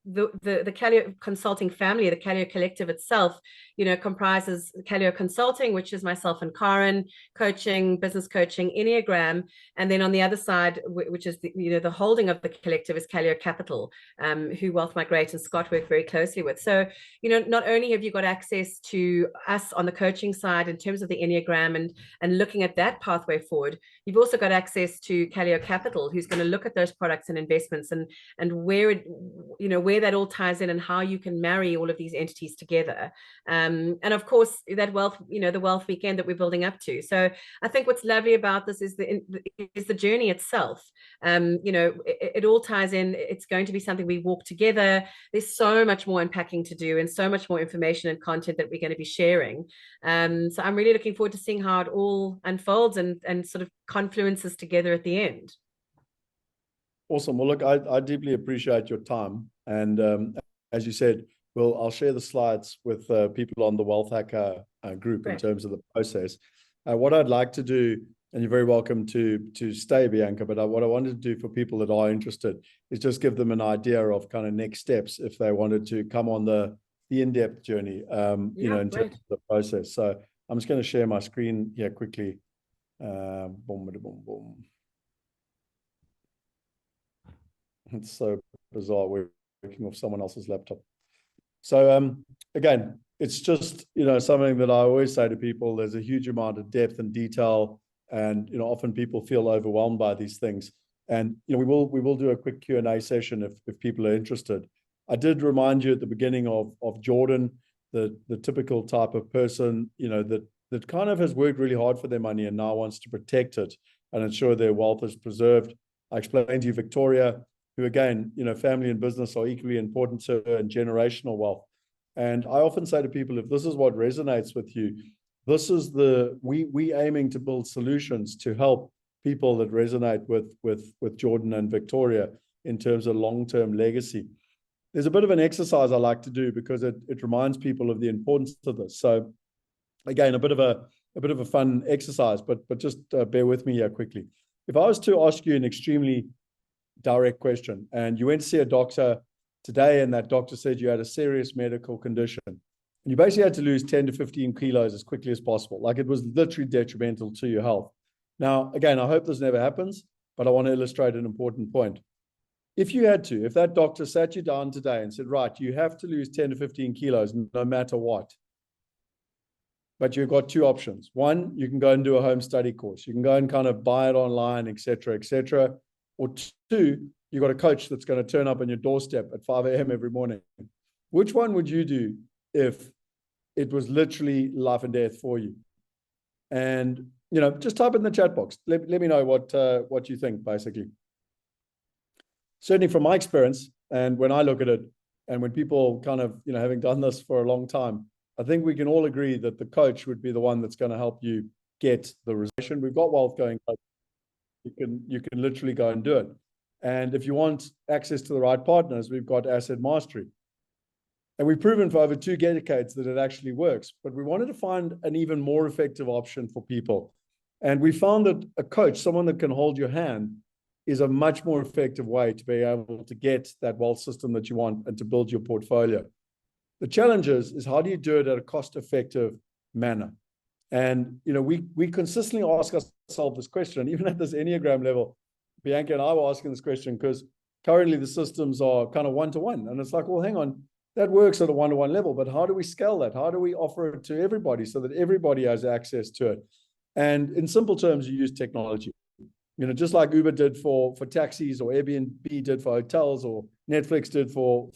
the Calio Consulting family, the Calio Collective itself, comprises Calio Consulting, which is myself and Karen, coaching, business coaching, Enneagram. And then on the other side, which is the holding of the collective, is Calio Capital, who Wealth Migrate and Scott work very closely with. So, not only have you got access to us on the coaching side in terms of the Enneagram and looking at that pathway forward, you've also got access to Calio Capital, who's going to look at those products and investments and where that all ties in and how you can marry all of these entities together. And of course, that wealth, the wealth weekend that we're building up to. So I think what's lovely about this is the journey itself. It all ties in. It's going to be something we walk together. There's so much more unpacking to do and so much more information and content that we're going to be sharing. So I'm really looking forward to seeing how it all unfolds and sort of confluences together at the end. Awesome. Well, look, I deeply appreciate your time. And as you said, I'll share the slides with people on the Wealth Hacker group in terms of the process. What I'd like to do, and you're very welcome to stay, Bianca, but what I wanted to do for people that are interested is just give them an idea of kind of next steps if they wanted to come on the in-depth journey, in terms of the process. So I'm just going to share my screen here quickly. Boom, boom, boom. It's so bizarre. We're working off someone else's laptop. So again, it's just, something that I always say to people, there's a huge amount of depth and detail, and, often people feel overwhelmed by these things. And, we will do a quick Q&A session if people are interested. I did remind you at the beginning of Jordan, the typical type of person, that kind of has worked really hard for their money and now wants to protect it and ensure their wealth is preserved. I explained to you Victoria, who again, family and business are equally important to her, and generational wealth. And I often say to people, if this is what resonates with you, this is we aiming to build solutions to help people that resonate with Jordan and Victoria in terms of long-term legacy. There's a bit of an exercise I like to do because it reminds people of the importance of this. So again, a bit of a fun exercise, but just bear with me here quickly. If I was to ask you an extremely direct question, and you went to see a doctor today, and that doctor said you had a serious medical condition, and you basically had to lose 10 to 15 kilos as quickly as possible, like it was literally detrimental to your health. Now, again, I hope this never happens, but I want to illustrate an important point. If that doctor sat you down today and said, right, you have to lose 10 to 15 kilos no matter what, but you've got two options. One, you can go and do a home study course. You can go and kind of buy it online, et cetera, et cetera. Or two, you've got a coach that's going to turn up on your doorstep at 5 a.m. every morning. Which one would you do if it was literally life and death for you? And, just type it in the chat box. Let me know what you think, basically. Certainly from my experience, and when I look at it, and when people kind of, having done this for a long time, I think we can all agree that the coach would be the one that's going to help you get the result. We've got wealth going. You can literally go and do it. And if you want access to the right partners, we've got Asset Mastery. And we've proven for over 2 decades that it actually works. But we wanted to find an even more effective option for people. And we found that a coach, someone that can hold your hand, is a much more effective way to be able to get that wealth system that you want and to build your portfolio. The challenge is how do you do it at a cost-effective manner? And, we consistently ask ourselves this question, even at this Enneagram level. Bianca and I were asking this question because currently the systems are kind of one-to-one. And it's like, well, hang on, that works at a one-to-one level, but how do we scale that? How do we offer it to everybody so that everybody has access to it? And in simple terms, you use technology. Just like Uber did for taxis, or Airbnb did for hotels, or Netflix did for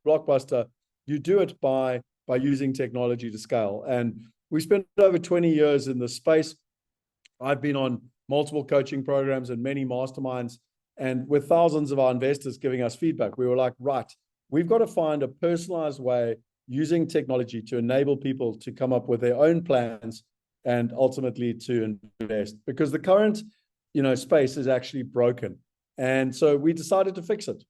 Blockbuster, you do it by using technology to scale. And we spent over 20 years in this space. I've been on multiple coaching programs and many masterminds, and with thousands of our investors giving us feedback, we were like, right, we've got to find a personalized way using technology to enable people to come up with their own plans and ultimately to invest, because the current space is actually broken. And so we decided to fix it.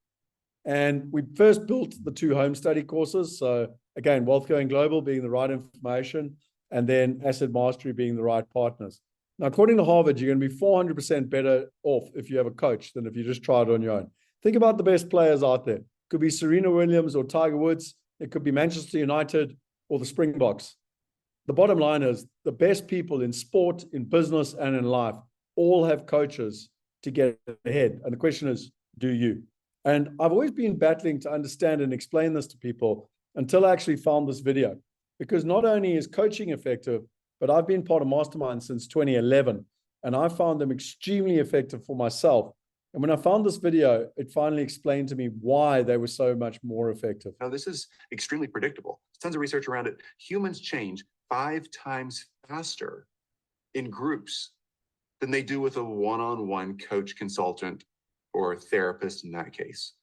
And we first built the 2 home study courses. So again, Wealth Going Global being the right information, and then Asset Mastery being the right partners. Now, according to Harvard, you're going to be 400% better off if you have a coach than if you just try it on your own. Think about the best players out there. It could be Serena Williams or Tiger Woods. It could be Manchester United or the Springboks. The bottom line is the best people in sport, in business, and in life all have coaches to get ahead. And the question is, do you? And I've always been battling to understand and explain this to people until I actually found this video. Because not only is coaching effective, but I've been part of Mastermind since 2011, and I found them extremely effective for myself. And when I found this video, it finally explained to me why they were so much more effective. Now, this is extremely predictable. There's tons of research around it. Humans change 5 times faster in groups than they do with a one-on-one coach, consultant, or therapist in that case.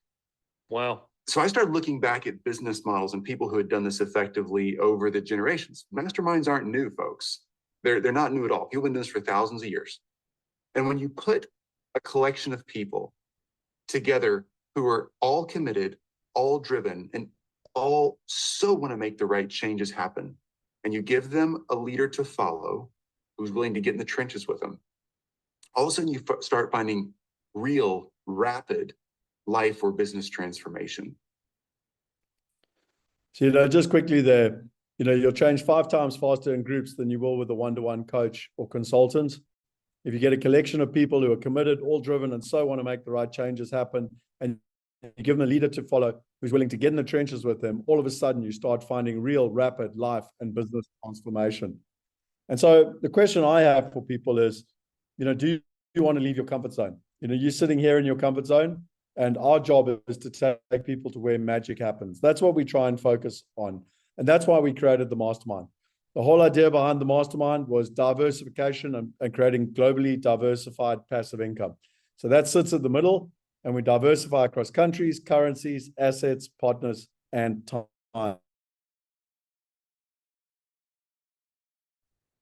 Wow. So I started looking back at business models and people who had done this effectively over the generations. Masterminds aren't new, folks. They're not new at all. People have been doing this for thousands of years. And when you put a collection of people together who are all committed, all driven, and all so want to make the right changes happen, and you give them a leader to follow who's willing to get in the trenches with them, all of a sudden you start finding real, rapid life or business transformation. So, just quickly there, you'll change 5 times faster in groups than you will with a one-to-one coach or consultant. If you get a collection of people who are committed, all driven, and so want to make the right changes happen, and you give them a leader to follow who's willing to get in the trenches with them, all of a sudden you start finding real, rapid life and business transformation. And so the question I have for people is, do you want to leave your comfort zone? You're sitting here in your comfort zone, and our job is to take people to where magic happens. That's what we try and focus on. And that's why we created the Mastermind. The whole idea behind the Mastermind was diversification and creating globally diversified passive income. So that sits at the middle, and we diversify across countries, currencies, assets, partners, and time.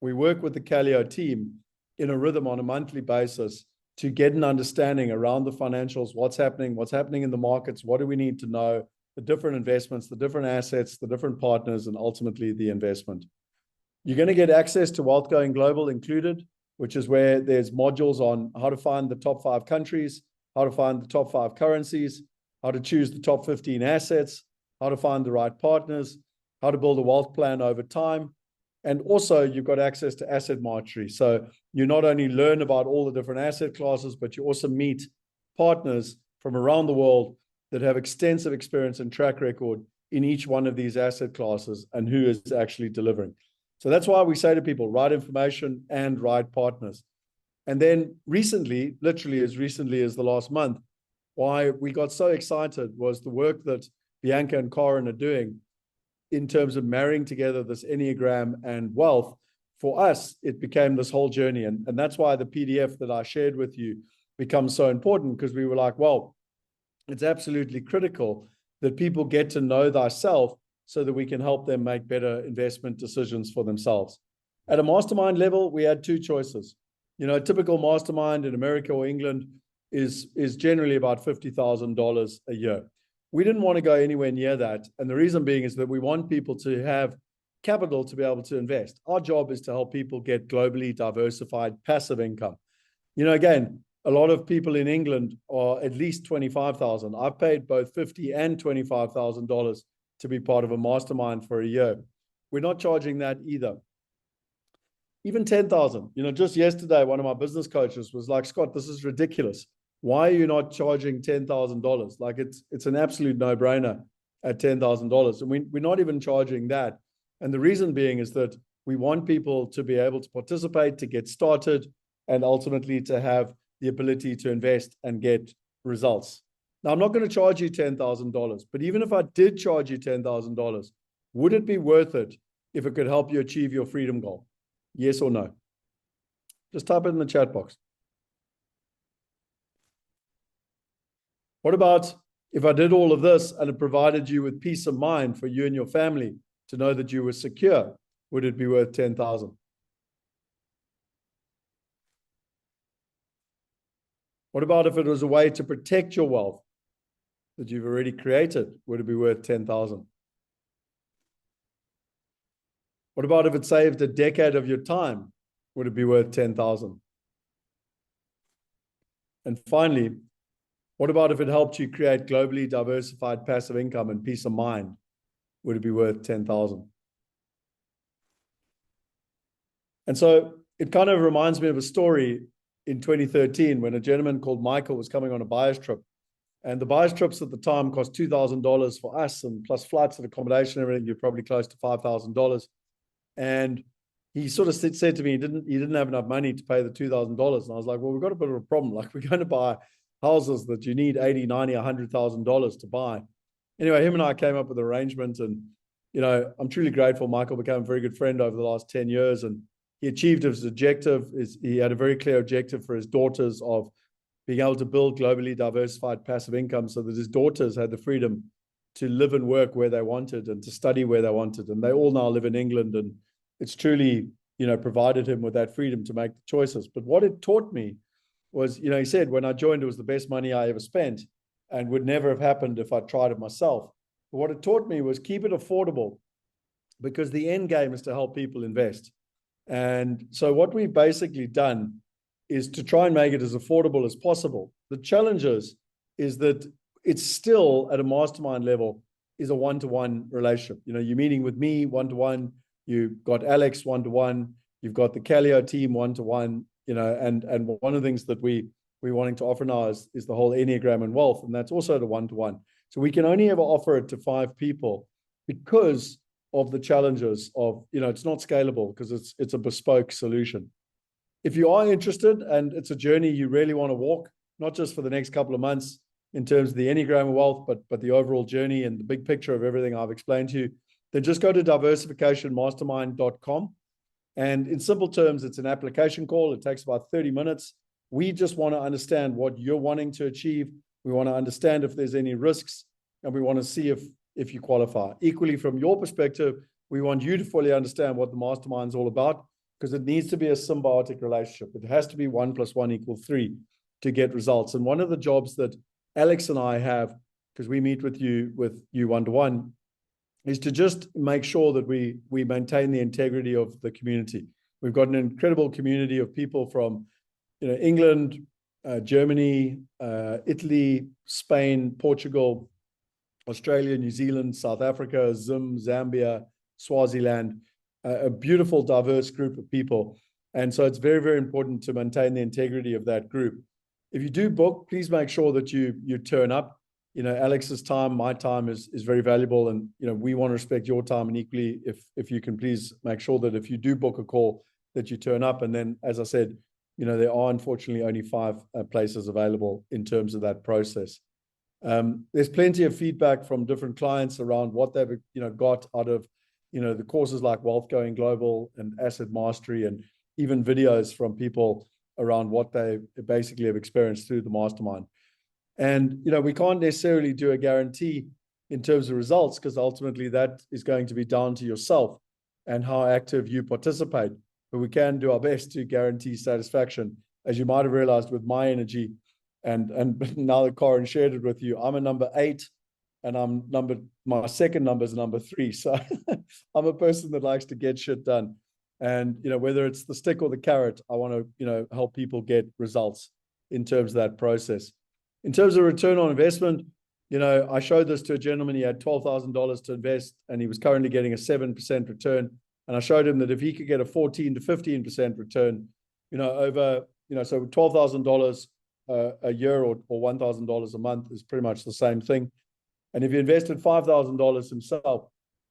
We work with the Calio team in a rhythm on a monthly basis to get an understanding around the financials, what's happening in the markets, what do we need to know, the different investments, the different assets, the different partners, and ultimately the investment. You're going to get access to Wealth Going Global included, which is where there's modules on how to find the top 5 countries, how to find the top 5 currencies, how to choose the top 15 assets, how to find the right partners, how to build a wealth plan over time. And also you've got access to asset mastery. So you not only learn about all the different asset classes, but you also meet partners from around the world that have extensive experience and track record in each one of these asset classes and who is actually delivering. So that's why we say to people, right information and right partners. And then recently, literally as recently as the last month, why we got so excited was the work that Bianca and Karen are doing in terms of marrying together this Enneagram and wealth. For us, it became this whole journey. And that's why the PDF that I shared with you becomes so important, because we were like, well, it's absolutely critical that people get to know thyself so that we can help them make better investment decisions for themselves. At a mastermind level, we had 2 choices. You know, a typical mastermind in America or England is generally about $50,000 a year. We didn't want to go anywhere near that. And the reason being is that we want people to have capital to be able to invest. Our job is to help people get globally diversified passive income. You know, again, a lot of people in England are at least $25,000. I've paid both $50,000 and $25,000 to be part of a mastermind for a year. We're not charging that either. Even $10,000. You know, just yesterday, one of my business coaches was like, Scott, this is ridiculous. Why are you not charging $10,000? Like it's an absolute no-brainer at $10,000. And we're not even charging that. And the reason being is that we want people to be able to participate, to get started, and ultimately to have the ability to invest and get results. Now, I'm not going to charge you $10,000, but even if I did charge you $10,000, would it be worth it if it could help you achieve your freedom goal? Yes or no? Just type it in the chat box. What about if I did all of this and it provided you with peace of mind for you and your family to know that you were secure? Would it be worth 10,000? What about if it was a way to protect your wealth that you've already created? Would it be worth 10,000? What about if it saved a decade of your time? Would it be worth 10,000? And finally, what about if it helped you create globally diversified passive income and peace of mind? Would it be worth 10,000? And so it kind of reminds me of a story in 2013 when a gentleman called Michael was coming on a buyer's trip. And the buyer's trips at the time cost $2,000 for us, and plus flights and accommodation and everything, you're probably close to $5,000. And he sort of said to me, he didn't have enough money to pay the $2,000. And I was like, well, we've got a bit of a problem. Like, we're going to buy houses that you need $80,000, $90,000, $100,000 to buy. Anyway, him and I came up with an arrangement, and, you know, I'm truly grateful. Michael became a very good friend over the last 10 years, and he achieved his objective. He had a very clear objective for his daughters of being able to build globally diversified passive income so that his daughters had the freedom to live and work where they wanted and to study where they wanted. And they all now live in England, and it's truly, you know, provided him with that freedom to make the choices. But what it taught me was, you know, he said, when I joined, it was the best money I ever spent and would never have happened if I tried it myself. But what it taught me was keep it affordable, because the end game is to help people invest. And so what we've basically done is to try and make it as affordable as possible. The challenge is that it's still at a mastermind level is a one-to-one relationship. You know, you're meeting with me one-to-one, you've got Alex one-to-one, you've got the Calio team one-to-one, you know, and one of the things that we're wanting to offer now is the whole Enneagram and wealth, and that's also the one-to-one. So we can only ever offer it to 5 people because of the challenges of, you know, it's not scalable because it's a bespoke solution. If you are interested and it's a journey you really want to walk, not just for the next couple of months in terms of the Enneagram and wealth, but the overall journey and the big picture of everything I've explained to you, then just go to diversificationmastermind.com. And in simple terms, it's an application call. It takes about 30 minutes. We just want to understand what you're wanting to achieve. We want to understand if there's any risks, and we want to see if you qualify. Equally, from your perspective, we want you to fully understand what the mastermind is all about, because it needs to be a symbiotic relationship. It has to be 1 + 1 = 3 to get results. And one of the jobs that Alex and I have, because we meet with you one-to-one, is to just make sure that we maintain the integrity of the community. We've got an incredible community of people from England, Germany, Italy, Spain, Portugal, Australia, New Zealand, South Africa, Zambia, Swaziland, a beautiful, diverse group of people. And so it's very, very important to maintain the integrity of that group. If you do book, please make sure that you turn up. Alex's time, my time is very valuable, and we want to respect your time. And equally, if you can please make sure that if you do book a call, that you turn up. And then, as I said, there are unfortunately only 5 places available in terms of that process. There's plenty of feedback from different clients around what they've got out of the courses like Wealth Going Global and Asset Mastery, and even videos from people around what they basically have experienced through the mastermind. And we can't necessarily do a guarantee in terms of results, because ultimately that is going to be down to yourself and how active you participate. But we can do our best to guarantee satisfaction. As you might have realized with my energy, and now that Corin shared it with you, I'm a number 8, and my second number is number 3. So I'm a person that likes to get shit done. And whether it's the stick or the carrot, I want to help people get results in terms of that process. In terms of return on investment, I showed this to a gentleman. He had $12,000 to invest, and he was currently getting a 7% return. And I showed him that if he could get a 14 to 15% return, over, so $12,000 a year or $1,000 a month is pretty much the same thing. And if he invested $5,000 himself,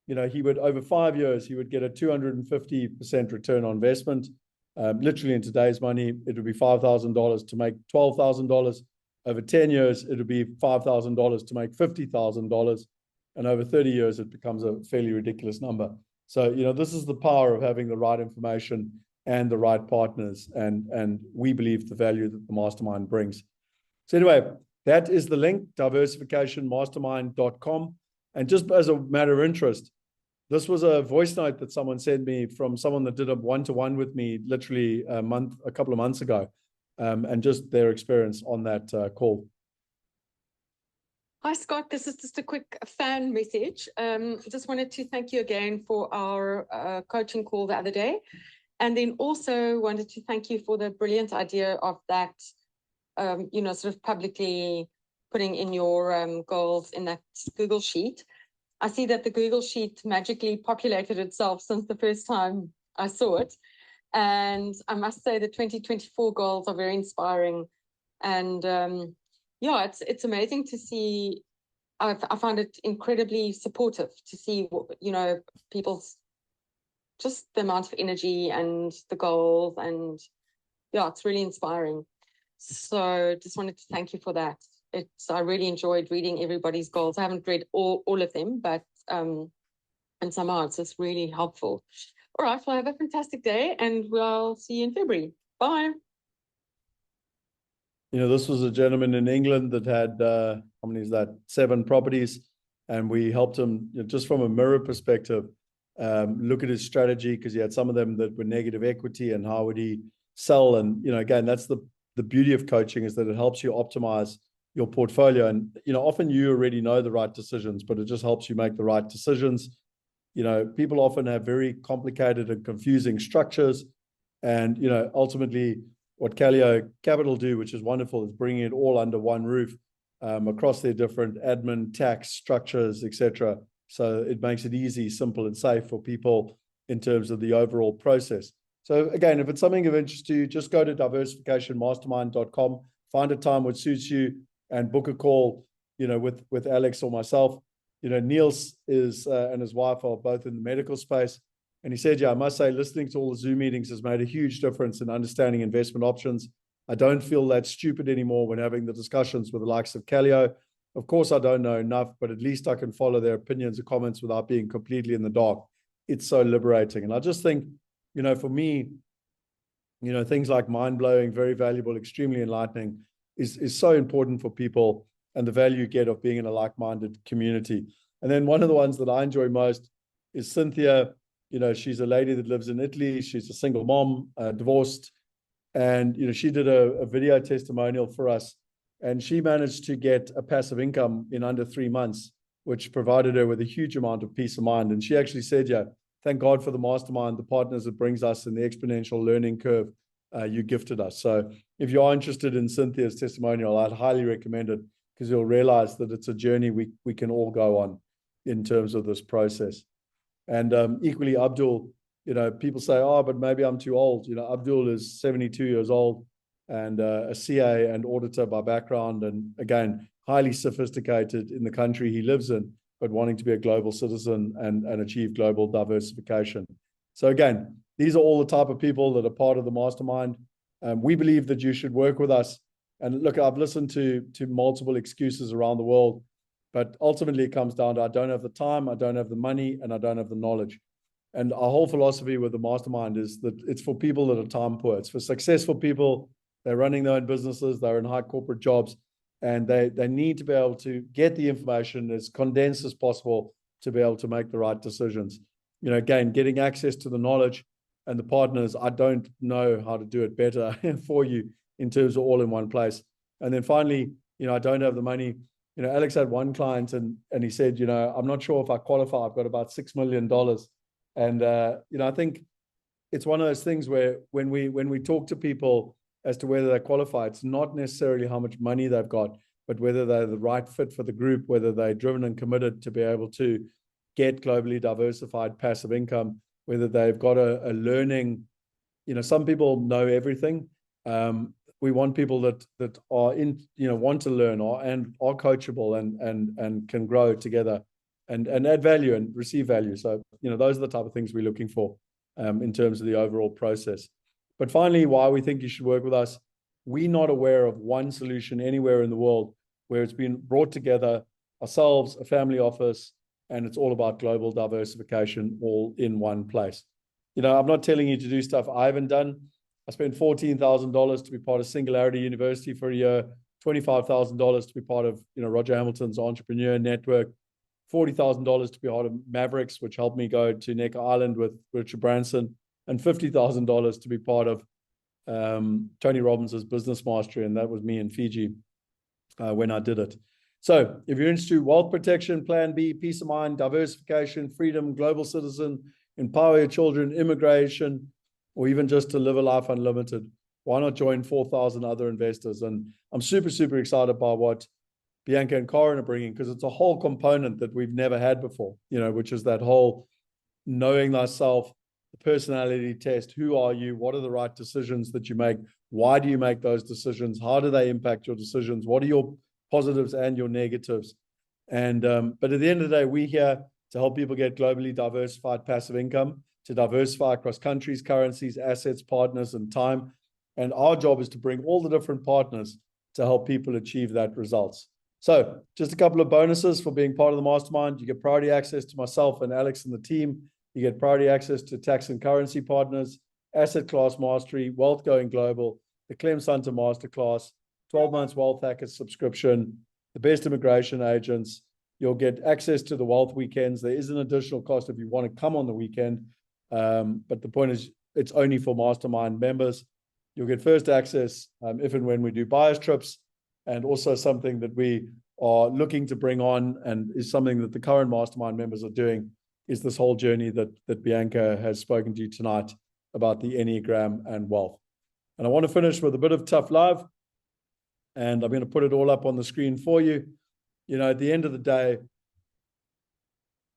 he would, over 5 years, he would get a 250% return on investment. Literally in today's money, it would be $5,000 to make $12,000. Over 10 years, it would be $5,000 to make $50,000. And over 30 years, it becomes a fairly ridiculous number. So, this is the power of having the right information and the right partners. And we believe the value that the mastermind brings. So anyway, that is the link, diversificationmastermind.com. And just as a matter of interest, this was a voice note that someone sent me from someone that did a one-to-one with me literally a couple of months ago. And just their experience on that call. Hi, Scott. This is just a quick fan message. Just wanted to thank you again for our coaching call the other day. And then also wanted to thank you for the brilliant idea of that, sort of publicly putting in your goals in that Google Sheet. I see that the Google Sheet magically populated itself since the first time I saw it. And I must say the 2024 goals are very inspiring. And it's amazing to see. I find it incredibly supportive to see, people's just the amount of energy and the goals. And it's really inspiring. So just wanted to thank you for that. I really enjoyed reading everybody's goals. I haven't read all of them, but and somehow it's just really helpful. All right, well, have a fantastic day, and we'll see you in February. Bye. This was a gentleman in England that had, how many is that? 7 properties. And we helped him just from a mirror perspective, look at his strategy, because he had some of them that were negative equity, and how would he sell. And, again, that's the beauty of coaching, is that it helps you optimize your portfolio. And, often you already know the right decisions, but it just helps you make the right decisions. People often have very complicated and confusing structures. And, ultimately what Calio Capital do, which is wonderful, is bringing it all under one roof across their different admin, tax structures, etc. So it makes it easy, simple, and safe for people in terms of the overall process. So again, if it's something of interest to you, just go to diversificationmastermind.com, find a time which suits you, and book a call, with Alex or myself. Niels is and his wife are both in the medical space. And he said, I must say, listening to all the Zoom meetings has made a huge difference in understanding investment options. I don't feel that stupid anymore when having the discussions with the likes of Calio. Of course, I don't know enough, but at least I can follow their opinions or comments without being completely in the dark. It's so liberating. And I just think, for me, things like mind-blowing, very valuable, extremely enlightening is so important for people, and the value you get of being in a like-minded community. And then one of the ones that I enjoy most is Cynthia. She's a lady that lives in Italy. She's a single mom, divorced. And, she did a video testimonial for us, and she managed to get a passive income in under 3 months, which provided her with a huge amount of peace of mind. And she actually said, yeah, thank God for the mastermind, the partners it brings us, and the exponential learning curve you gifted us. So if you are interested in Cynthia's testimonial, I'd highly recommend it, because you'll realize that it's a journey we can all go on in terms of this process. And equally, Abdul, people say, oh, but maybe I'm too old. Abdul is 72 years old and a CA and auditor by background. And again, highly sophisticated in the country he lives in, but wanting to be a global citizen and achieve global diversification. So again, these are all the type of people that are part of the mastermind. We believe that you should work with us. And look, I've listened to multiple excuses around the world, but ultimately it comes down to, I don't have the time, I don't have the money, and I don't have the knowledge. And our whole philosophy with the mastermind is that it's for people that are time poor. It's for successful people. They're running their own businesses, they're in high corporate jobs, and they need to be able to get the information as condensed as possible to be able to make the right decisions. Again, getting access to the knowledge and the partners, I don't know how to do it better for you in terms of all in one place. And then finally, I don't have the money. Alex had one client and he said, I'm not sure if I qualify. I've got about $6 million. And, I think it's one of those things where when we talk to people as to whether they qualify, it's not necessarily how much money they've got, but whether they're the right fit for the group, whether they're driven and committed to be able to get globally diversified passive income, whether they've got a learning, some people know everything. We want people that are want to learn and are coachable and can grow together and add value and receive value. So, those are the type of things we're looking for in terms of the overall process. But finally, why we think you should work with us, we're not aware of one solution anywhere in the world where it's been brought together, ourselves, a family office, and it's all about global diversification all in one place. I'm not telling you to do stuff I haven't done. I spent $14,000 to be part of Singularity University for a year, $25,000 to be part of Roger Hamilton's Entrepreneur Network, $40,000 to be part of Mavericks, which helped me go to Necker Island with Richard Branson, and $50,000 to be part of Tony Robbins' Business Mastery, and that was me in Fiji when I did it. So if you're interested in wealth protection, plan B, peace of mind, diversification, freedom, global citizen, empower your children, immigration, or even just to live a life unlimited, why not join 4,000 other investors? And I'm super, super excited by what Bianca and Corin are bringing, because it's a whole component that we've never had before, which is that whole knowing thyself, the personality test. Who are you? What are the right decisions that you make? Why do you make those decisions? How do they impact your decisions? What are your positives and your negatives? And but at the end of the day, we're here to help people get globally diversified passive income, to diversify across countries, currencies, assets, partners, and time. And our job is to bring all the different partners to help people achieve that results. So just a couple of bonuses for being part of the mastermind. You get priority access to myself and Alex and the team. You get priority access to tax and currency partners, asset class mastery, wealth going global, the Clem Santa Masterclass, 12 months Wealth Hackers subscription, the best immigration agents. You'll get access to the wealth weekends. There is an additional cost if you want to come on the weekend. But the point is, it's only for mastermind members. You'll get first access if and when we do buyers trips, and also something that we are looking to bring on and is something that the current mastermind members are doing, is this whole journey that Bianca has spoken to you tonight about the Enneagram and wealth. And I want to finish with a bit of tough love, and I'm going to put it all up on the screen for you. At the end of the day,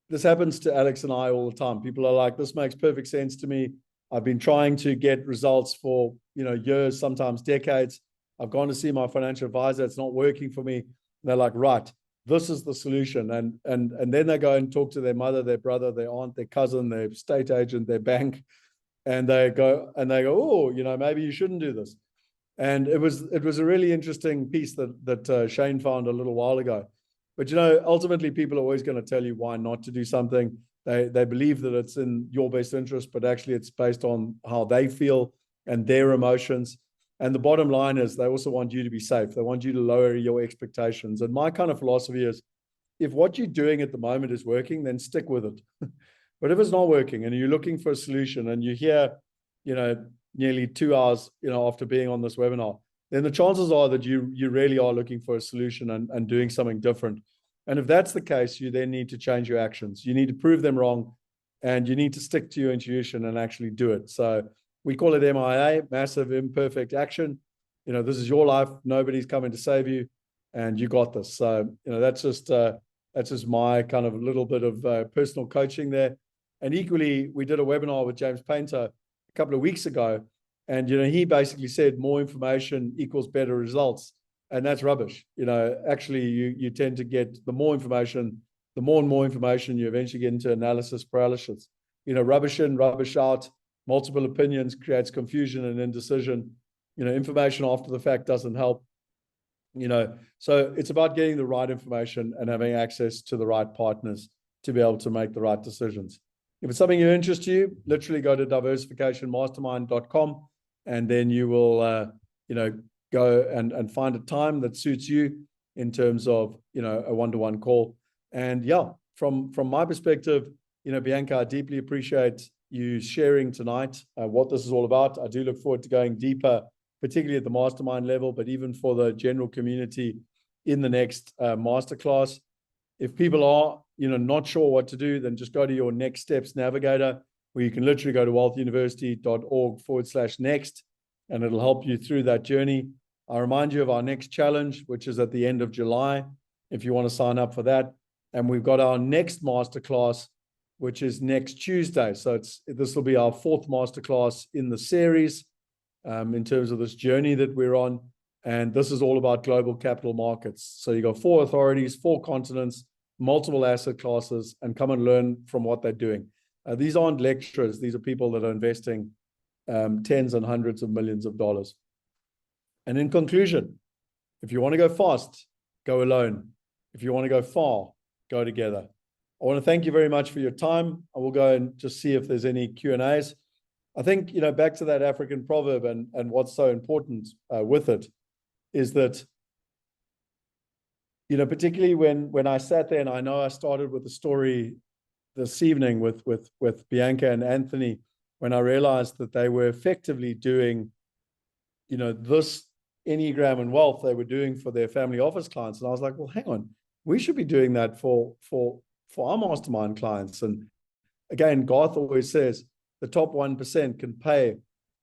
this happens to Alex and I all the time. People are like, this makes perfect sense to me. I've been trying to get results for, years, sometimes decades. I've gone to see my financial advisor. It's not working for me. And they're like, right, this is the solution. And then they go and talk to their mother, their brother, their aunt, their cousin, their estate agent, their bank. And they go, oh, maybe you shouldn't do this. And it was a really interesting piece that Shane found a little while ago. But, ultimately people are always going to tell you why not to do something. They believe that it's in your best interest, but actually it's based on how they feel. and their emotions. And the bottom line is they also want you to be safe. They want you to lower your expectations. And my kind of philosophy is, if what you're doing at the moment is working, then stick with it. But if it's not working and you're looking for a solution and you're here, nearly 2 hours, after being on this webinar, then the chances are that you really are looking for a solution and doing something different. And if that's the case, you then need to change your actions. You need to prove them wrong, and you need to stick to your intuition and actually do it. So we call it MIA, massive imperfect action. This is your life. Nobody's coming to save you, and you got this. So, that's just my kind of little bit of personal coaching there. And equally, we did a webinar with James Painter a couple of weeks ago, and he basically said more information equals better results, and that's rubbish. Actually, you tend to get the more and more information, you eventually get into analysis paralysis. Rubbish in, rubbish out, multiple opinions creates confusion and indecision. Information after the fact doesn't help. So it's about getting the right information and having access to the right partners to be able to make the right decisions. If it's something of interest to you, literally go to diversificationmastermind.com, and then you will, go and find a time that suits you in terms of, a one-to-one call. And yeah, from my perspective, Bianca, I deeply appreciate you sharing tonight what this is all about. I do look forward to going deeper, particularly at the mastermind level, but even for the general community in the next masterclass. If people are, not sure what to do, then just go to your Next Steps Navigator, where you can literally go to wealthuniversity.org/next, and it'll help you through that journey. I remind you of our next challenge, which is at the end of July, if you want to sign up for that. And we've got our next masterclass, which is next Tuesday. So this will be our 4th masterclass in the series in terms of this journey that we're on. And this is all about global capital markets. So you got 4 authorities, 4 continents, multiple asset classes, and come and learn from what they're doing. These aren't lecturers. These are people that are investing tens and hundreds of millions of dollars. And in conclusion, if you want to go fast, go alone. If you want to go far, go together. I want to thank you very much for your time. I will go and just see if there's any Q&As. I think, back to that African proverb and what's so important with it is that, particularly when I sat there, and I know I started with the story this evening with Bianca and Anthony, when I realized that they were effectively doing, this Enneagram and wealth they were doing for their family office clients. And I was like, well, hang on, we should be doing that for our mastermind clients. And again, Garth always says the top 1% can pay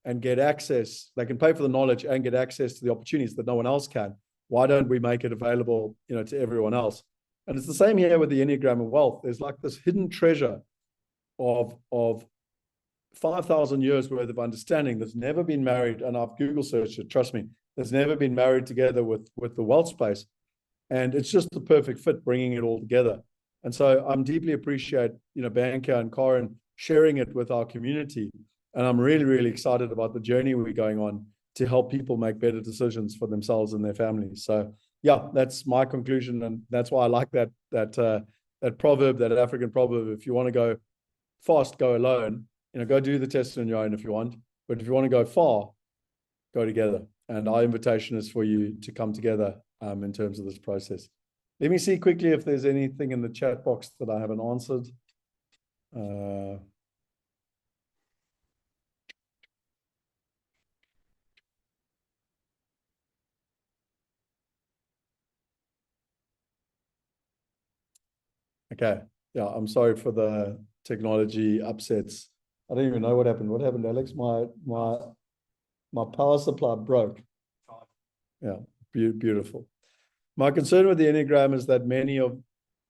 and get access. They can pay for the knowledge and get access to the opportunities that no one else can. Why don't we make it available, to everyone else? And it's the same here with the Enneagram and wealth. There's like this hidden treasure of 5,000 years worth of understanding that's never been married. And I've Google searched it, trust me, that's never been married together with the wealth space. And it's just the perfect fit, bringing it all together. And so I'm deeply appreciate, Bianca and Karen sharing it with our community. And I'm really, really excited about the journey we're going on to help people make better decisions for themselves and their families. So yeah, that's my conclusion. And that's why I like that proverb, that African proverb. If you want to go fast, go alone, go do the test on your own if you want. But if you want to go far, go together. And our invitation is for you to come together in terms of this process. Let me see quickly if there's anything in the chat box that I haven't answered. Okay. Yeah, I'm sorry for the technology upsets. I don't even know what happened. What happened, Alex? My power supply broke. Yeah, beautiful. My concern with the Enneagram is that many on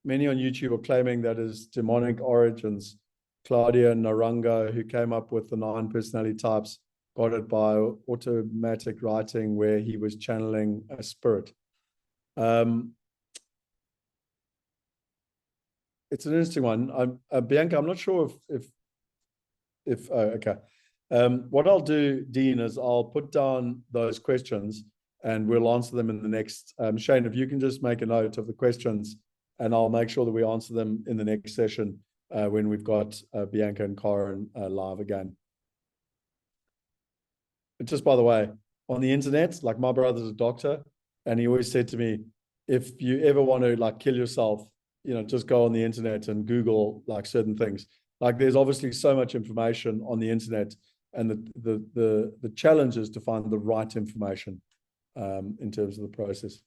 YouTube are claiming that is demonic origins. Claudia Narango, who came up with the 9 personality types, got it by automatic writing where he was channeling a spirit. It's an interesting one. Bianca, I'm not sure if okay. What I'll do, Dean, is I'll put down those questions and we'll answer them in the next. Shane, if you can just make a note of the questions, and I'll make sure that we answer them in the next session when we've got Bianca and Karen live again. just by the way, on the internet, like my brother's a doctor, and he always said to me, if you ever want to like kill yourself, just go on the internet and Google like certain things. Like there's obviously so much information on the internet, and the challenge is to find the right information in terms of the process.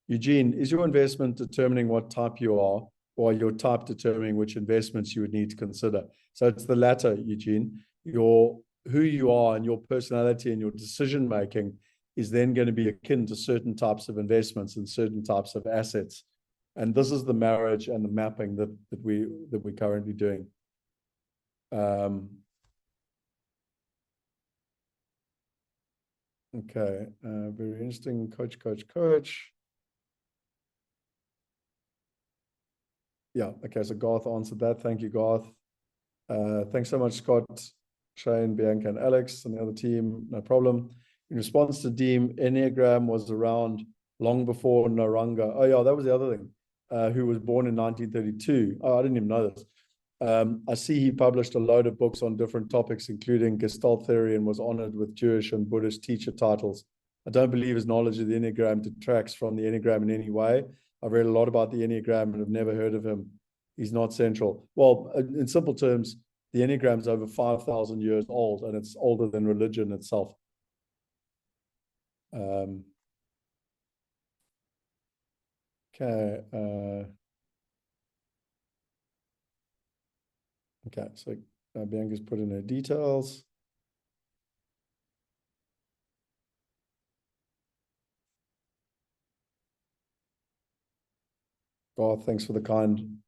Eugene, is your investment determining what type you are, or your type determining which investments you would need to consider? So it's the latter, Eugene. Who you are and your personality and your decision making is then going to be akin to certain types of investments and certain types of assets. And this is the marriage and the mapping that we're currently doing. Okay, very interesting. Coach. Yeah, okay, so Garth answered that. Thank you, Garth. Thanks so much, Scott, Shane, Bianca, and Alex, and the other team. No problem. In response to Deem, Enneagram was around long before Naranga. Oh, yeah, that was the other thing. Who was born in 1932. Oh, I didn't even know this. I see he published a load of books on different topics, including Gestalt theory, and was honored with Jewish and Buddhist teacher titles. I don't believe his knowledge of the Enneagram detracts from the Enneagram in any way. I've read a lot about the Enneagram and have never heard of him. He's not central. Well, in simple terms, the Enneagram is over 5,000 years old, and it's older than religion itself. Okay. Okay, so Bianca's put in her details. Garth, thanks for the kind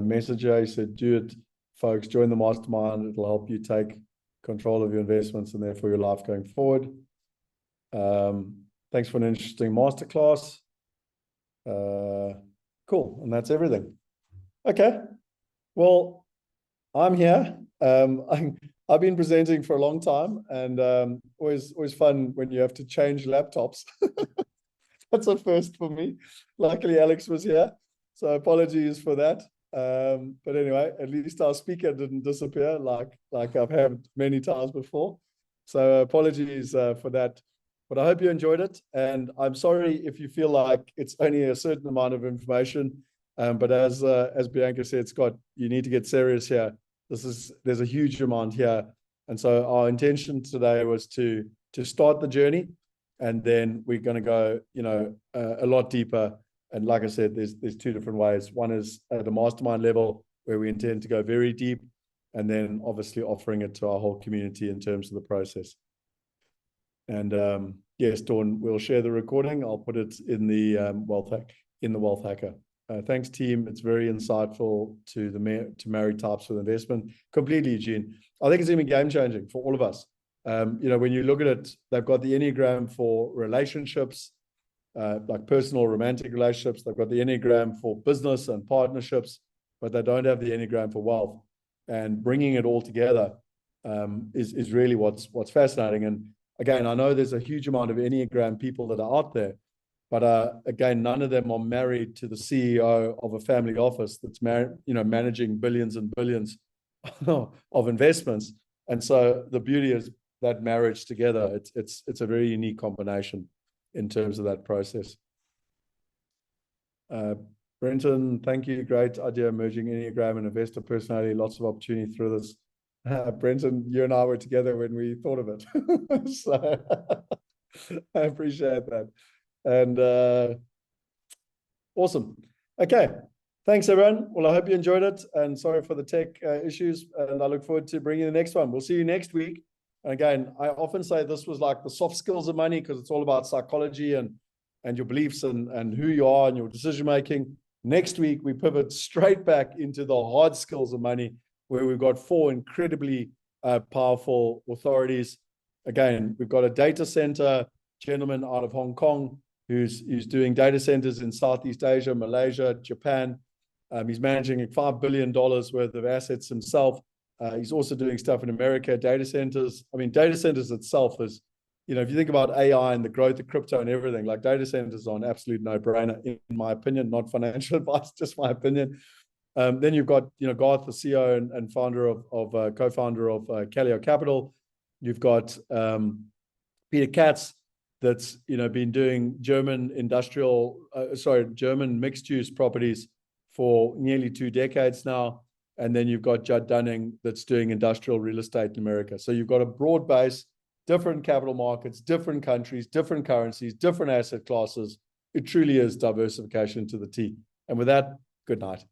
message. He said, do it, folks, join the mastermind. It'll help you take control of your investments and therefore your life going forward. Thanks for an interesting masterclass. Cool, and that's everything. Okay, well, I'm here. I've been presenting for a long time, and always fun when you have to change laptops. That's a first for me. Luckily, Alex was here, so apologies for that. But anyway, at least our speaker didn't disappear like I've had many times before. So apologies for that. But I hope you enjoyed it, and I'm sorry if you feel like it's only a certain amount of information. But as Bianca said, Scott, you need to get serious here. There's a huge amount here, and so our intention today was to start the journey, and then we're going to go, a lot deeper. And like I said, there's two different ways. One is at the mastermind level, where we intend to go very deep, and then obviously offering it to our whole community in terms of the process. And yes, Dawn, we'll share the recording. I'll put it in the Wealth Hacker. Thanks, team. It's very insightful to marry types with investment. Completely, Eugene. I think it's even game changing for all of us. When you look at it, they've got the Enneagram for relationships, like personal romantic relationships. They've got the Enneagram for business and partnerships, but they don't have the Enneagram for wealth. And bringing it all together is really what's fascinating. And again, I know there's a huge amount of Enneagram people that are out there, but again, none of them are married to the CEO of a family office that's managing billions and billions of investments. And so the beauty is that marriage together. It's a very unique combination in terms of that process. Brenton, thank you. Great idea, merging Enneagram and investor personality. Lots of opportunity through this. Brenton, you and I were together when we thought of it. So I appreciate that. And awesome. Okay. Thanks, everyone. Well, I hope you enjoyed it. And sorry for the tech issues. And I look forward to bringing the next one. We'll see you next week. And again, I often say this was like the soft skills of money, because it's all about psychology and your beliefs and who you are and your decision making. Next week, we pivot straight back into the hard skills of money, where we've got 4 incredibly powerful authorities. Again, we've got a data center gentleman out of Hong Kong who's doing data centers in Southeast Asia, Malaysia, Japan. He's managing $5 billion worth of assets himself. He's also doing stuff in America, data centers. I mean, data centers itself is, if you think about AI and the growth of crypto and everything, like data centers are an absolute no-brainer, in my opinion, not financial advice, just my opinion. Then you've got, Garth, the CEO and founder co-founder of Calio Capital. You've got Peter Katz, that's been doing German German mixed use properties for nearly 2 decades now. And then you've got Judd Dunning that's doing industrial real estate in America. So you've got a broad base, different capital markets, different countries, different currencies, different asset classes. It truly is diversification to the T. And with that, good night.